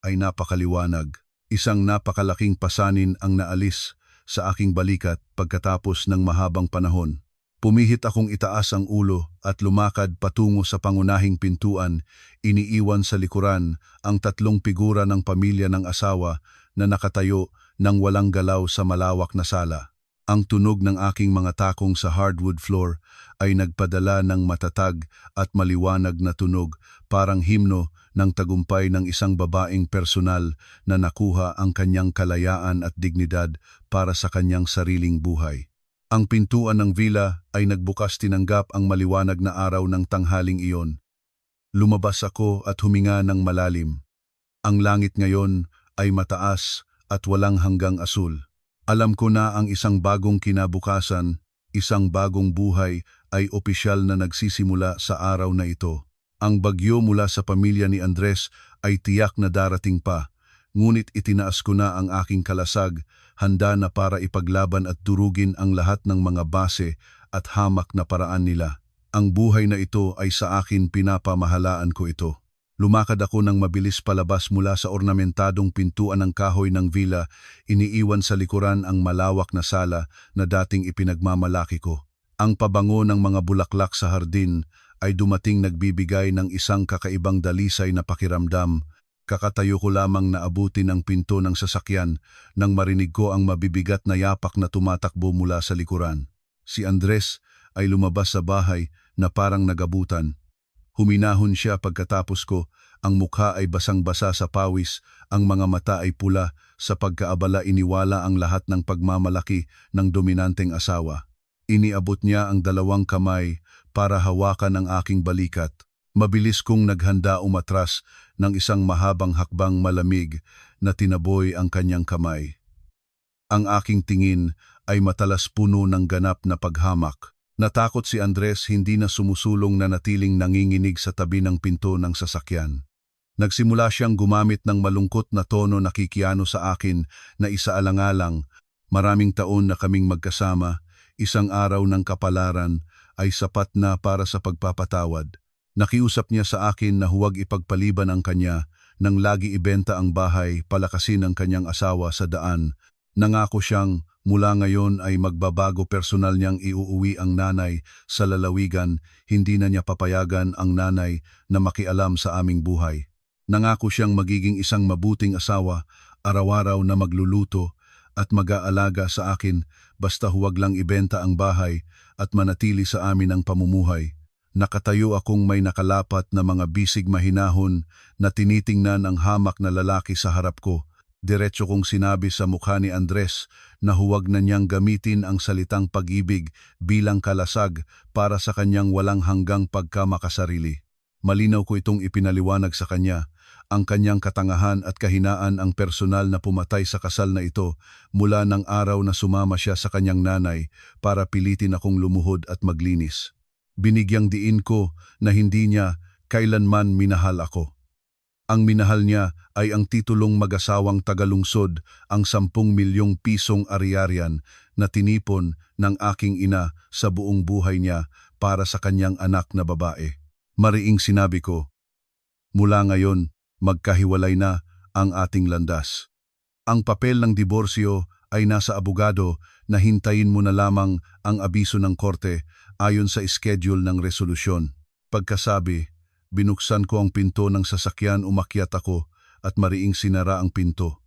ay napakaliwanag. Isang napakalaking pasanin ang naalis sa aking balikat pagkatapos ng mahabang panahon. Pumihit akong itaas ang ulo at lumakad patungo sa pangunahing pintuan, iniiwan sa likuran ang tatlong figura ng pamilya ng asawa na nakatayo ng walang galaw sa malawak na sala. Ang tunog ng aking mga takong sa hardwood floor ay nagpadala ng matatag at maliwanag na tunog, parang himno ng tagumpay ng isang babaeng personal na nakuha ang kanyang kalayaan at dignidad para sa kanyang sariling buhay. Ang pintuan ng villa ay nagbukas, tinanggap ang maliwanag na araw ng tanghaling iyon. Lumabas ako at huminga ng malalim. Ang langit ngayon ay mataas at walang hanggang asul. Alam ko na ang isang bagong kinabukasan, isang bagong buhay ay opisyal na nagsisimula sa araw na ito. Ang bagyo mula sa pamilya ni Andres ay tiyak na darating pa, ngunit itinaas ko na ang aking kalasag, handa na para ipaglaban at durugin ang lahat ng mga base at hamak na paraan nila. Ang buhay na ito ay sa akin, pinapamahalaan ko ito. Lumakad ako ng mabilis palabas mula sa ornamentadong pintuan ng kahoy ng villa, iniiwan sa likuran ang malawak na sala na dating ipinagmamalaki ko. Ang pabango ng mga bulaklak sa hardin ay dumating, nagbibigay ng isang kakaibang dalisay na pakiramdam. Kakatayo ko lamang na abutin ang pinto ng sasakyan nang marinig ko ang mabibigat na yapak na tumatakbo mula sa likuran. Si Andres ay lumabas sa bahay na parang nagabutan. Huminahon siya pagkatapos ko, ang mukha ay basang-basa sa pawis, ang mga mata ay pula sa pagkaabala, iniwala ang lahat ng pagmamalaki ng dominanteng asawa. Iniabot niya ang dalawang kamay para hawakan ang aking balikat. Mabilis kong naghanda, umatras ng isang mahabang hakbang, malamig na tinaboy ang kanyang kamay. Ang aking tingin ay matalas puno ng ganap na paghamak. Natakot si Andres, hindi na sumusulong, na natiling nanginginig sa tabi ng pinto ng sasakyan. Nagsimula siyang gumamit ng malungkot na tono, nakikiano sa akin na isaalang-alang. Maraming taon na kaming magkasama, isang araw ng kapalaran ay sapat na para sa pagpapatawad. Nakiusap niya sa akin na huwag ipagpaliban ang kanya, nang lagi ibenta ang bahay, palakasin ang kanyang asawa sa daan. Nangako siyang mula ngayon ay magbabago, personal niyang iuuwi ang nanay sa lalawigan, hindi na niya papayagan ang nanay na makialam sa aming buhay. Nangako siyang magiging isang mabuting asawa, araw-araw na magluluto at mag-aalaga sa akin, basta huwag lang ibenta ang bahay at manatili sa amin ang pamumuhay. Nakatayo akong may nakalapat na mga bisig, mahinahon na tinitingnan ang hamak na lalaki sa harap ko. Diretso kong sinabi sa mukha ni Andres na huwag na niyang gamitin ang salitang pag-ibig bilang kalasag para sa kanyang walang hanggang pagkamakasarili. Malinaw ko itong ipinaliwanag sa kanya. Ang kanyang katangahan at kahinaan ang personal na pumatay sa kasal na ito mula ng araw na sumama siya sa kanyang nanay para pilitin akong lumuhod at maglinis. Binigyang diin ko na hindi niya kailanman minahal ako. Ang minahal niya ay ang titulong mag-asawang tagalungsod, ang 10 milyong pisong ari-arian na tinipon ng aking ina sa buong buhay niya para sa kanyang anak na babae. Mariing sinabi ko, mula ngayon, magkahiwalay na ang ating landas. Ang papel ng diborsyo ay nasa abogado, na hintayin mo na lamang ang abiso ng korte ayon sa schedule ng resolusyon. Pagkasabi, binuksan ko ang pinto ng sasakyan, umakyat ako at mariing sinara ang pinto.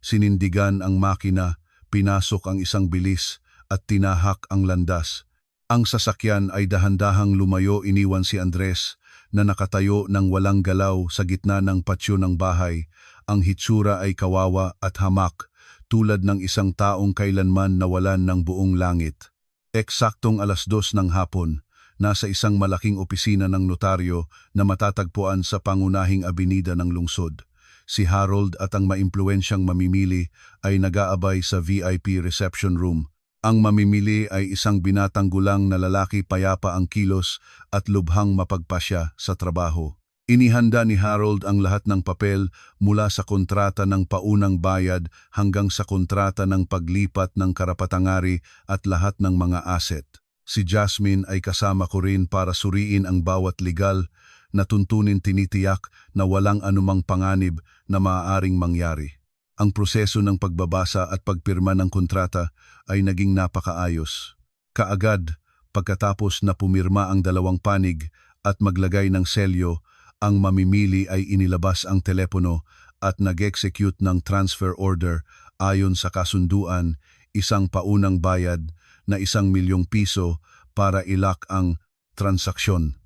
Sinindigan ang makina, pinasok ang isang bilis at tinahak ang landas. Ang sasakyan ay dahan-dahang lumayo, iniwan si Andres na nakatayo ng walang galaw sa gitna ng patsyo ng bahay. Ang hitsura ay kawawa at hamak, tulad ng isang taong kailanman nawalan ng buong langit. Eksaktong 2:00 ng hapon, nasa isang malaking opisina ng notaryo na matatagpuan sa pangunahing abinida ng lungsod. Si Harold at ang maimpluwensyang mamimili ay nag-aabay sa VIP reception room. Ang mamimili ay isang binatang gulang na lalaki, payapa ang kilos at lubhang mapagpasya sa trabaho. Inihanda ni Harold ang lahat ng papel mula sa kontrata ng paunang bayad hanggang sa kontrata ng paglipat ng karapatang-ari at lahat ng mga asset. Si Jasmine ay kasama ko rin para suriin ang bawat legal na tuntunin, tinitiyak na walang anumang panganib na maaaring mangyari. Ang proseso ng pagbabasa at pagpirma ng kontrata ay naging napakaayos. Kaagad, pagkatapos na pumirma ang 2 panig at maglagay ng selyo, ang mamimili ay inilabas ang telepono at nag-execute ng transfer order ayon sa kasunduan, isang paunang bayad na 1,000,000 piso para ilak ang transaksyon.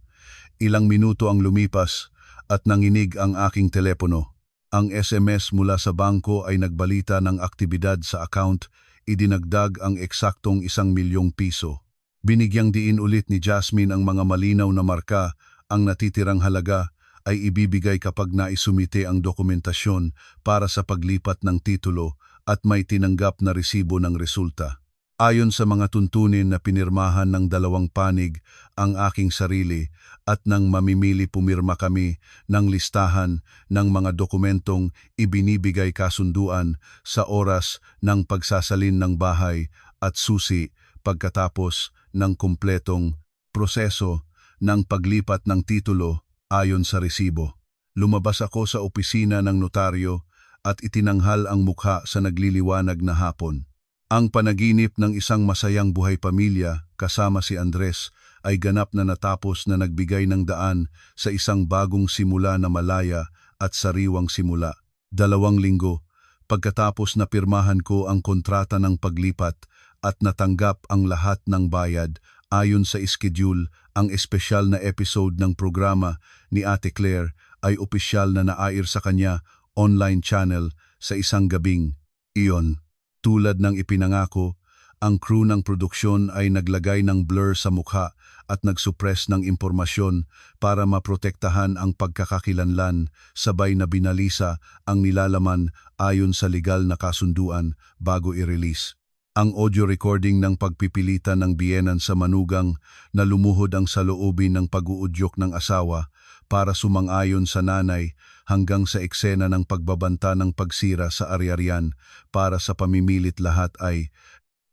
Ilang minuto ang lumipas at nanginig ang aking telepono. Ang SMS mula sa bangko ay nagbalita ng aktibidad sa account, idinagdag ang eksaktong 1,000,000 piso. Binigyang diin ulit ni Jasmine ang mga malinaw na marka, ang natitirang halaga ay ibibigay kapag naisumite ang dokumentasyon para sa paglipat ng titulo at may tinanggap na resibo ng resulta. Ayon sa mga tuntunin na pinirmahan ng 2 panig, ang aking sarili at ng mamimili, pumirma kami ng listahan ng mga dokumentong ibinibigay kasunduan sa oras ng pagsasalin ng bahay at susi pagkatapos ng kumpletong proseso ng paglipat ng titulo ayon sa resibo. Lumabas ako sa opisina ng notaryo at itinanghal ang mukha sa nagliliwanag na hapon. Ang panaginip ng isang masayang buhay pamilya kasama si Andres ay ganap na natapos, na nagbigay ng daan sa isang bagong simula na malaya at sariwang simula. 2 linggo pagkatapos na pirmahan ko ang kontrata ng paglipat at natanggap ang lahat ng bayad ayon sa schedule, ang espesyal na episode ng programa ni Ate Claire ay opisyal na naair sa kanya online channel sa isang gabing iyon. Tulad ng ipinangako, ang crew ng produksyon ay naglagay ng blur sa mukha at nagsuppress ng impormasyon para maprotektahan ang pagkakakilanlan, sabay na binalisa ang nilalaman ayon sa legal na kasunduan bago i-release. Ang audio recording ng pagpipilitan ng biyenan sa manugang na lumuhod ang saloobin ng pag-uudyok ng asawa para sumang-ayon sa nanay, hanggang sa eksena ng pagbabanta ng pagsira sa ari-arian para sa pamimilit, lahat ay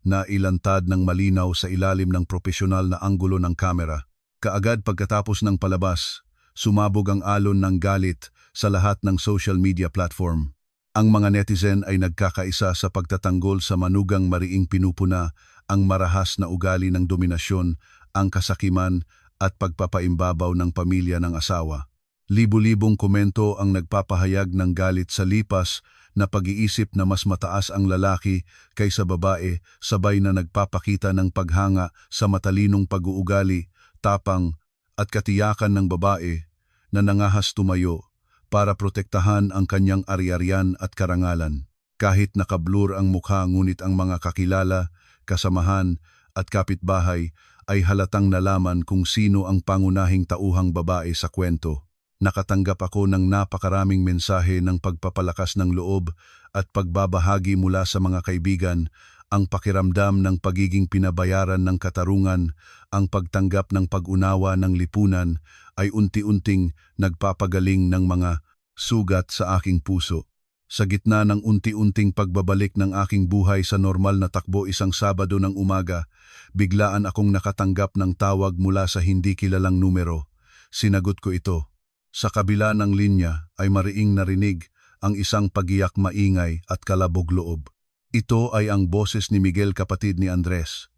nailantad ng malinaw sa ilalim ng propesyonal na anggulo ng kamera. Kaagad pagkatapos ng palabas, sumabog ang alon ng galit sa lahat ng social media platform. Ang mga netizen ay nagkakaisa sa pagtatanggol sa manugang, mariing pinupuna ang marahas na ugali ng dominasyon, ang kasakiman at pagpapaimbabaw ng pamilya ng asawa. Libu-libong komento ang nagpapahayag ng galit sa lipas na pag-iisip na mas mataas ang lalaki kaysa babae, sabay na nagpapakita ng paghanga sa matalinong pag-uugali, tapang at katiyakan ng babae na nangahas tumayo para protektahan ang kanyang ari-arian at karangalan. Kahit nakablur ang mukha, ngunit ang mga kakilala, kasamahan at kapitbahay ay halatang nalaman kung sino ang pangunahing tauhang babae sa kwento. Nakatanggap ako ng napakaraming mensahe ng pagpapalakas ng loob at pagbabahagi mula sa mga kaibigan. Ang pakiramdam ng pagiging pinabayaran ng katarungan, ang pagtanggap ng pag-unawa ng lipunan ay unti-unting nagpapagaling ng mga sugat sa aking puso. Sa gitna ng unti-unting pagbabalik ng aking buhay sa normal na takbo, isang Sabado ng umaga, biglaan akong nakatanggap ng tawag mula sa hindi kilalang numero. Sinagot ko ito. Sa kabila ng linya ay mariing narinig ang isang pagiyak maingay at kalabog loob. Ito ay ang boses ni Miguel, kapatid ni Andres.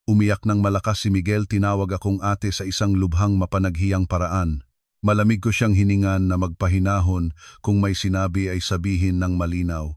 Umiyak ng malakas si Miguel. Tinawag akong ate sa isang lubhang mapanaghiyang paraan. Malamig ko siyang hiningan na magpahinahon, kung may sinabi ay sabihin ng malinaw.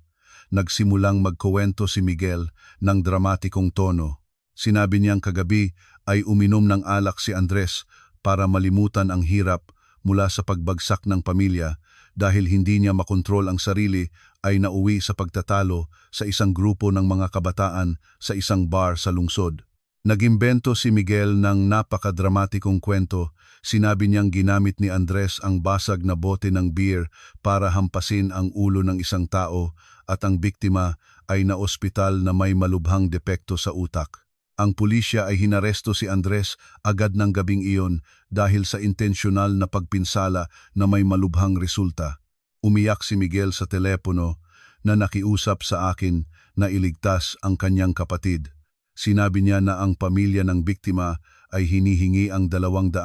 Nagsimulang magkuwento si Miguel ng dramatikong tono. Sinabi niyang kagabi ay uminom ng alak si Andres para malimutan ang hirap mula sa pagbagsak ng pamilya. Dahil hindi niya makontrol ang sarili, ay nauwi sa pagtatalo sa isang grupo ng mga kabataan sa isang bar sa lungsod. Nagimbento si Miguel ng napakadramatikong kwento. Sinabi niyang ginamit ni Andres ang basag na bote ng beer para hampasin ang ulo ng isang tao at ang biktima ay naospital na may malubhang depekto sa utak. Ang pulisya ay hinaresto si Andres agad ng gabing iyon dahil sa intensyonal na pagpinsala na may malubhang resulta. Umiyak si Miguel sa telepono na nakiusap sa akin na iligtas ang kanyang kapatid. Sinabi niya na ang pamilya ng biktima ay hinihingi ang 200,000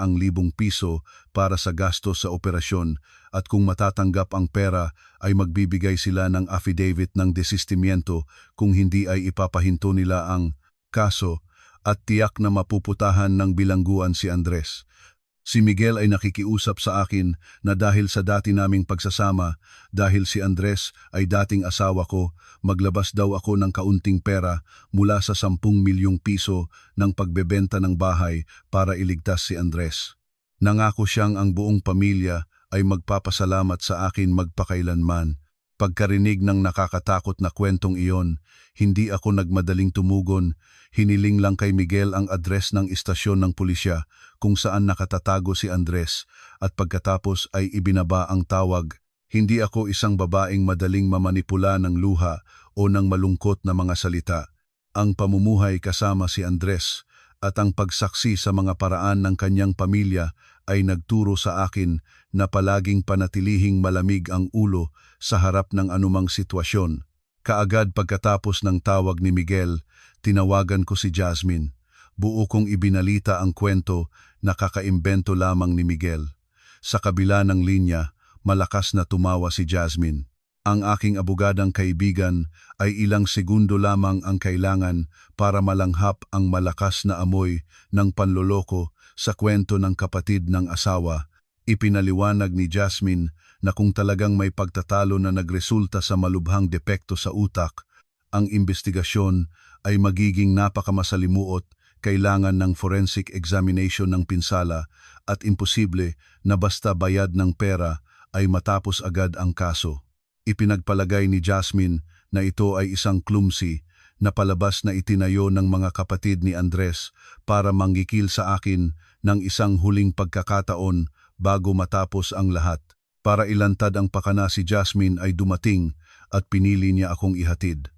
piso para sa gastos sa operasyon at kung matatanggap ang pera ay magbibigay sila ng affidavit ng desistimiento kung hindi ay ipapahinto nila ang kaso at tiyak na mapuputahan ng bilangguan si Andres. Si Miguel ay nakikiusap sa akin na dahil sa dati naming pagsasama, dahil si Andres ay dating asawa ko, maglabas daw ako ng kaunting pera mula sa 10 milyong piso ng pagbebenta ng bahay para iligtas si Andres. Nangako siyang ang buong pamilya ay magpapasalamat sa akin magpakailanman. Pagkarinig ng nakakatakot na kwentong iyon, hindi ako nagmadaling tumugon. Hiniling lang kay Miguel ang address ng istasyon ng pulisya kung saan nakatatago si Andres at pagkatapos ay ibinaba ang tawag. Hindi ako isang babaeng madaling mamanipula ng luha o ng malungkot na mga salita. Ang pamumuhay kasama si Andres at ang pagsaksi sa mga paraan ng kanyang pamilya ay nagturo sa akin na palaging panatilihing malamig ang ulo sa harap ng anumang sitwasyon. Kaagad pagkatapos ng tawag ni Miguel, tinawagan ko si Jasmine. Buo kong ibinalita ang kwento na kakaimbento lamang ni Miguel. Sa kabila ng linya, malakas na tumawa si Jasmine. Ang aking abogadang kaibigan ay ilang segundo lamang ang kailangan para malanghap ang malakas na amoy ng panloloko sa kwento ng kapatid ng asawa. Ipinaliwanag ni Jasmine na kung talagang may pagtatalo na nagresulta sa malubhang depekto sa utak, ang investigasyon ay magiging napakamasalimuot, kailangan ng forensic examination ng pinsala at imposible na basta bayad ng pera ay matapos agad ang kaso. Ipinagpalagay ni Jasmine na ito ay isang clumsy na palabas na itinayo ng mga kapatid ni Andres para manggikil sa akin ng isang huling pagkakataon bago matapos ang lahat. Para ilantad ang pakana si Jasmine ay dumating at pinili niya akong ihatid.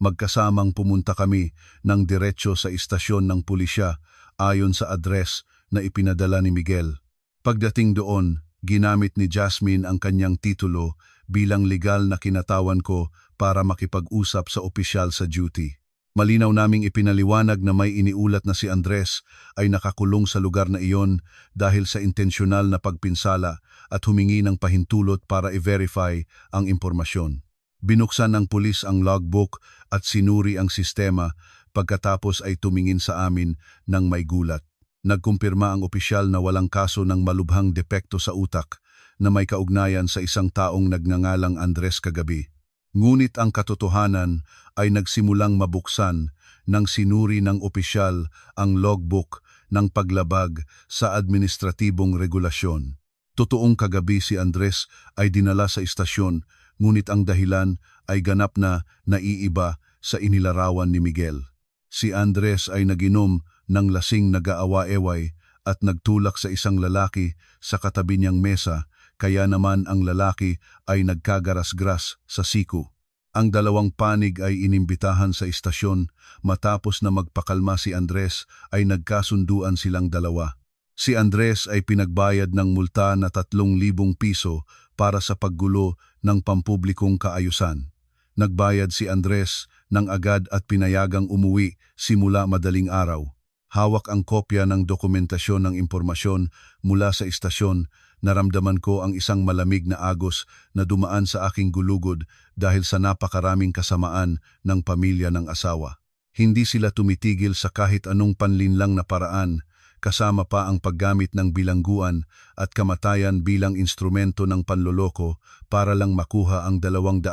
Magkasamang pumunta kami ng diretsyo sa istasyon ng pulisya ayon sa address na ipinadala ni Miguel. Pagdating doon, ginamit ni Jasmine ang kanyang titulo bilang legal na kinatawan ko para makipag-usap sa opisyal sa duty. Malinaw naming ipinaliwanag na may iniulat na si Andres ay nakakulong sa lugar na iyon dahil sa intensyonal na pagpinsala at humingi ng pahintulot para i-verify ang impormasyon. Binuksan ng pulis ang logbook at sinuri ang sistema pagkatapos ay tumingin sa amin ng may gulat. Nagkumpirma ang opisyal na walang kaso ng malubhang depekto sa utak na may kaugnayan sa isang taong nagngangalang Andres kagabi. Ngunit ang katotohanan ay nagsimulang mabuksan nang sinuri ng opisyal ang logbook ng paglabag sa administratibong regulasyon. Totoong kagabi si Andres ay dinala sa istasyon, ngunit ang dahilan ay ganap na naiiba sa inilarawan ni Miguel. Si Andres ay naginom ng lasing nag-aawa-eway at nagtulak sa isang lalaki sa katabi niyang mesa, kaya naman ang lalaki ay nagkagaras-gras sa siku. Ang dalawang panig ay inimbitahan sa istasyon. Matapos na magpakalma si Andres ay nagkasunduan silang dalawa. Si Andres ay pinagbayad ng multa na 3,000 piso para sa paggulo ng pampublikong kaayusan. Nagbayad si Andres ng agad at pinayagang umuwi simula madaling araw. Hawak ang kopya ng dokumentasyon ng impormasyon mula sa istasyon. Naramdaman ko ang isang malamig na agos na dumaan sa aking gulugod dahil sa napakaraming kasamaan ng pamilya ng asawa. Hindi sila tumitigil sa kahit anong panlinlang na paraan, kasama pa ang paggamit ng bilangguan at kamatayan bilang instrumento ng panloloko para lang makuha ang 200,000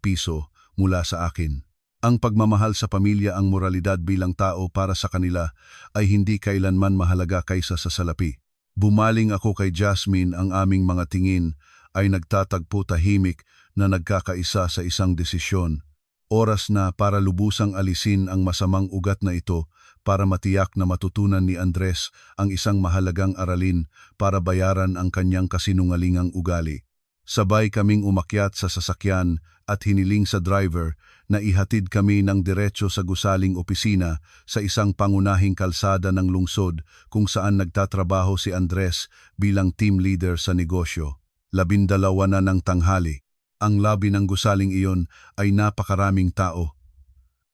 piso mula sa akin. Ang pagmamahal sa pamilya, ang moralidad bilang tao para sa kanila ay hindi kailanman mahalaga kaysa sa salapi. Bumaling ako kay Jasmine, ang aming mga tingin ay nagtatagpo tahimik na nagkakaisa sa isang desisyon. Oras na para lubusang alisin ang masamang ugat na ito para matiyak na matutunan ni Andres ang isang mahalagang aralin para bayaran ang kanyang kasinungalingang ugali. Sabay kaming umakyat sa sasakyan at hiniling sa driver na ihatid kami ng diretso sa gusaling opisina sa isang pangunahing kalsada ng lungsod kung saan nagtatrabaho si Andres bilang team leader sa negosyo. 12 na ng tanghali. Ang lobby ng gusaling iyon ay napakaraming tao.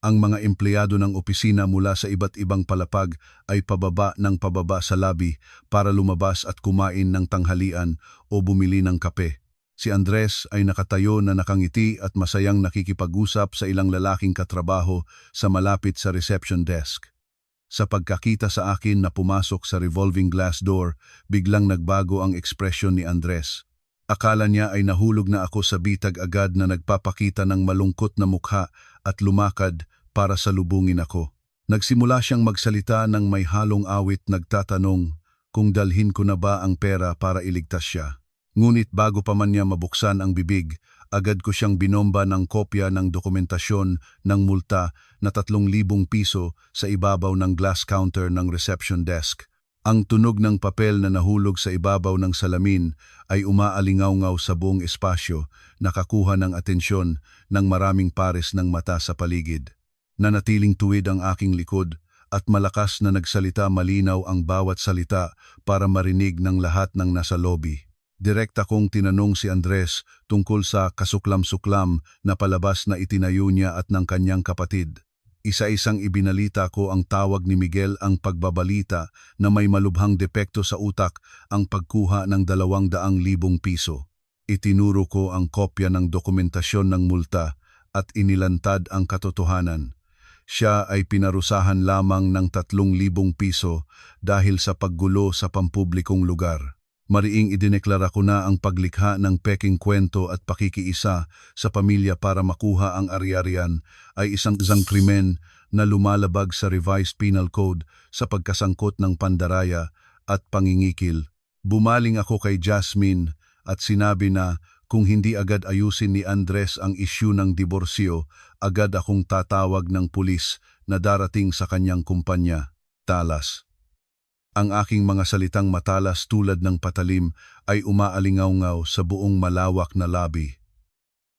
Ang mga empleyado ng opisina mula sa iba't ibang palapag ay pababa sa lobby para lumabas at kumain ng tanghalian o bumili ng kape. Si Andres ay nakatayo na nakangiti at masayang nakikipag-usap sa ilang lalaking katrabaho sa malapit sa reception desk. Sa pagkakita sa akin na pumasok sa revolving glass door, biglang nagbago ang ekspresyon ni Andres. Akala niya ay nahulog na ako sa bitag, agad na nagpapakita ng malungkot na mukha at lumakad para salubungin ako. Nagsimula siyang magsalita ng may halong awit, nagtatanong kung dalhin ko na ba ang pera para iligtas siya. Ngunit bago pa man niya mabuksan ang bibig, agad ko siyang binomba ng kopya ng dokumentasyon ng multa na 3,000 piso sa ibabaw ng glass counter ng reception desk. Ang tunog ng papel na nahulog sa ibabaw ng salamin ay umaalingaw-ngaw sa buong espasyo, nakakuha ng atensyon ng maraming pares ng mata sa paligid. Nanatiling tuwid ang aking likod at malakas na nagsalita, malinaw ang bawat salita para marinig ng lahat ng nasa lobby. Direkta kong tinanong si Andres tungkol sa kasuklam-suklam na palabas na itinayo niya at ng kanyang kapatid. Isa-isang ibinalita ko ang tawag ni Miguel, ang pagbabalita na may malubhang depekto sa utak, ang pagkuha ng 200,000 piso. Itinuro ko ang kopya ng dokumentasyon ng multa at inilantad ang katotohanan. Siya ay pinarusahan lamang ng 3,000 piso dahil sa paggulo sa pampublikong lugar. Mariing idineklara ko na ang paglikha ng peking kwento at pakikiisa sa pamilya para makuha ang ari-arian ay isang krimen na lumalabag sa Revised Penal Code sa pagkasangkot ng pandaraya at pangingikil. Bumaling ako kay Jasmine at sinabi na kung hindi agad ayusin ni Andres ang isyu ng diborsyo, agad akong tatawag ng pulis na darating sa kanyang kumpanya. Talas. Ang aking mga salitang matalas tulad ng patalim ay umaalingaw-ngaw sa buong malawak na lobby.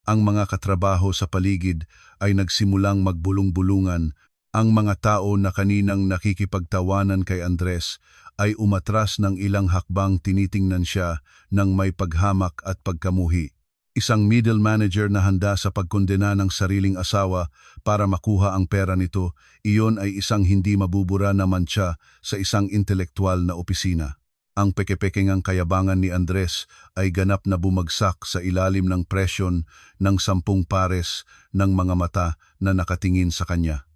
Ang mga katrabaho sa paligid ay nagsimulang magbulong-bulungan. Ang mga tao na kaninang nakikipagtawanan kay Andres ay umatras ng ilang hakbang, tinitingnan siya ng may paghamak at pagkamuhi. Isang middle manager na handa sa pagkondena ng sariling asawa para makuha ang pera nito, iyon ay isang hindi mabubura na mantsa sa isang intelektual na opisina. Ang peke-pekengang kayabangan ni Andres ay ganap na bumagsak sa ilalim ng presyon ng 10 pares ng mga mata na nakatingin sa kanya.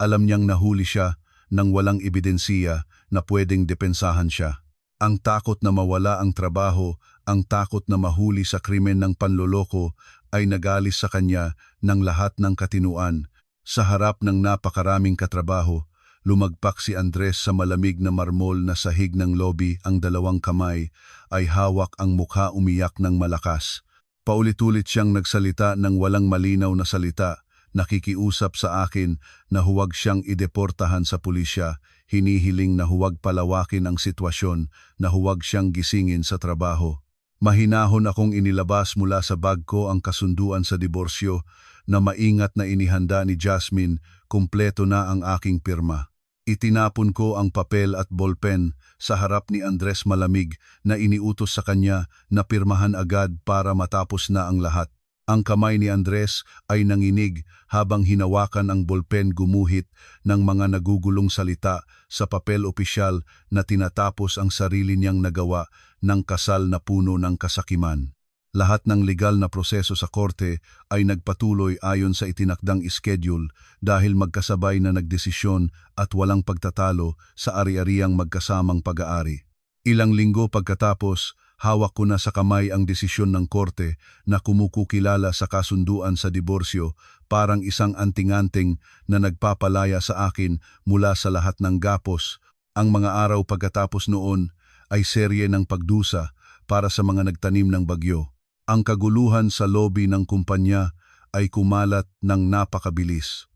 Alam niyang nahuli siya nang walang ebidensiya na pwedeng depensahan siya. Ang takot na mawala ang trabaho, ang takot na mahuli sa krimen ng panloloko ay nagalis sa kanya ng lahat ng katinuan. Sa harap ng napakaraming katrabaho, lumagpak si Andres sa malamig na marmol na sahig ng lobby, ang 2 kamay ay hawak, ang mukha umiyak ng malakas. Paulit-ulit siyang nagsalita ng walang malinaw na salita, nakikiusap sa akin na huwag siyang ideportahan sa pulisya, hinihiling na huwag palawakin ang sitwasyon, na huwag siyang gisingin sa trabaho. Mahinahon akong inilabas mula sa bag ko ang kasunduan sa diborsyo na maingat na inihanda ni Jasmine, kumpleto na ang aking pirma. Itinapon ko ang papel at ballpen sa harap ni Andres, malamig na iniutos sa kanya na pirmahan agad para matapos na ang lahat. Ang kamay ni Andres ay nanginig habang hinawakan ang ballpen, gumuhit ng mga nagugulong salita sa papel opisyal na tinatapos ang sarili niyang nagawa ng kasal na puno ng kasakiman. Lahat ng legal na proseso sa korte ay nagpatuloy ayon sa itinakdang schedule dahil magkasabay na nagdesisyon at walang pagtatalo sa ari-ariang magkasamang pag-aari. Ilang linggo pagkatapos, hawak ko na sa kamay ang desisyon ng korte na kumukukilala sa kasunduan sa diborsyo, parang isang anting-anting na nagpapalaya sa akin mula sa lahat ng gapos. Ang mga araw pagkatapos noon ay serye ng pagdusa para sa mga nagtanim ng bagyo. Ang kaguluhan sa lobby ng kumpanya ay kumalat ng napakabilis.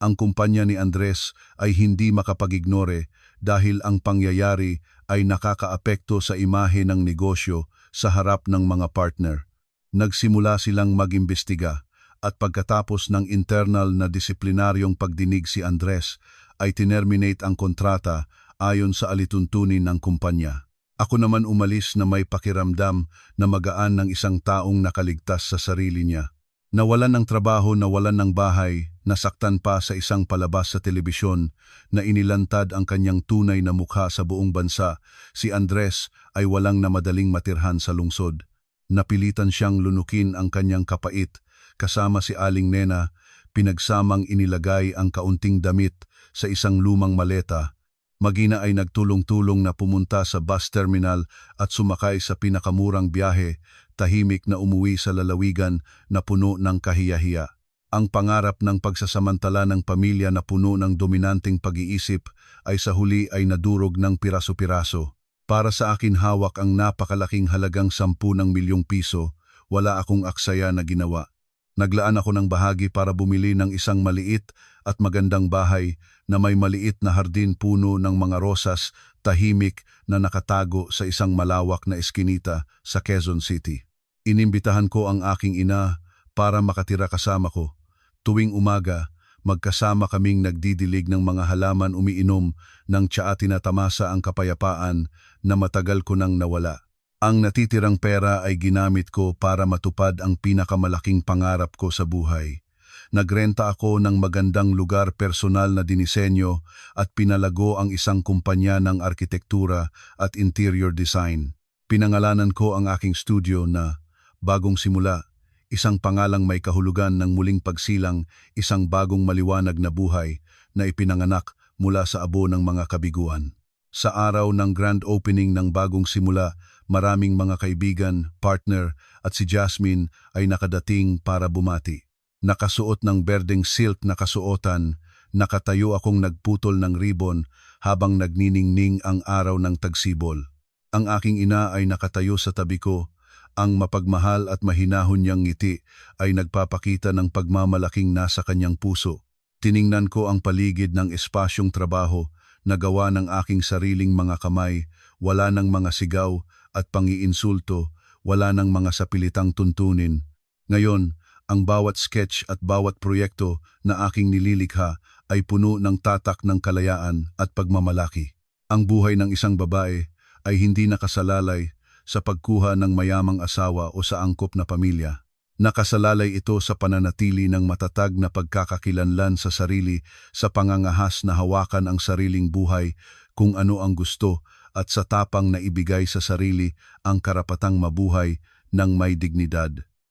Ang kumpanya ni Andres ay hindi makapag-ignore dahil ang pangyayari ay nakakaapekto sa imahe ng negosyo sa harap ng mga partner. Nagsimula silang mag-imbestiga at pagkatapos ng internal na disiplinaryong pagdinig si Andres ay tinerminate ang kontrata ayon sa alituntunin ng kumpanya. Ako naman umalis na may pakiramdam na magaan ng isang taong nakaligtas sa sarili niya. Nawalan ng trabaho, nawalan ng bahay, nasaktan pa sa isang palabas sa telebisyon na inilantad ang kanyang tunay na mukha sa buong bansa, si Andres ay walang na madaling matirhan sa lungsod. Napilitan siyang lunukin ang kanyang kapait, kasama si Aling Nena, pinagsamang inilagay ang kaunting damit sa isang lumang maleta. Mag-ina ay nagtulong-tulong na pumunta sa bus terminal at sumakay sa pinakamurang biyahe, tahimik na umuwi sa lalawigan na puno ng kahiyahiya. Ang pangarap ng pagsasamantala ng pamilya na puno ng dominanteng pag-iisip ay sa huli ay nadurog ng piraso-piraso. Para sa akin hawak ang napakalaking halagang 10 milyong piso, wala akong aksaya na ginawa. Naglaan ako ng bahagi para bumili ng isang maliit at magandang bahay na may maliit na hardin puno ng mga rosas, tahimik na nakatago sa isang malawak na eskinita sa Quezon City. Inimbitahan ko ang aking ina para makatira kasama ko. Tuwing umaga, magkasama kaming nagdidilig ng mga halaman, umiinom ng tsaa, tinatamasa ang kapayapaan na matagal ko nang nawala. Ang natitirang pera ay ginamit ko para matupad ang pinakamalaking pangarap ko sa buhay. Nagrenta ako ng magandang lugar, personal na dinisenyo at pinalago ang isang kumpanya ng arkitektura at interior design. Pinangalanan ko ang aking studio na Bagong Simula, isang pangalang may kahulugan ng muling pagsilang, isang bagong maliwanag na buhay na ipinanganak mula sa abo ng mga kabiguan. Sa araw ng grand opening ng Bagong Simula, maraming mga kaibigan, partner at si Jasmine ay nakadating para bumati. Nakasuot ng berdeng silk na kasuotan, nakatayo akong nagputol ng ribbon habang nagniningning ang araw ng tagsibol. Ang aking ina ay nakatayo sa tabi ko, ang mapagmahal at mahinahon niyang ngiti ay nagpapakita ng pagmamalaking nasa kanyang puso. Tiningnan ko ang paligid ng espasyong trabaho na gawa ng aking sariling mga kamay, wala ng mga sigaw at pangiinsulto, wala ng mga sapilitang tuntunin. Ngayon, ang bawat sketch at bawat proyekto na aking nililikha ay puno ng tatak ng kalayaan at pagmamalaki. Ang buhay ng isang babae ay hindi nakasalalay sa pagkuha ng mayamang asawa o sa angkop na pamilya. Nakasalalay ito sa pananatili ng matatag na pagkakakilanlan sa sarili, sa pangangahas na hawakan ang sariling buhay kung ano ang gusto at sa tapang na ibigay sa sarili ang karapatang mabuhay ng may dignidad.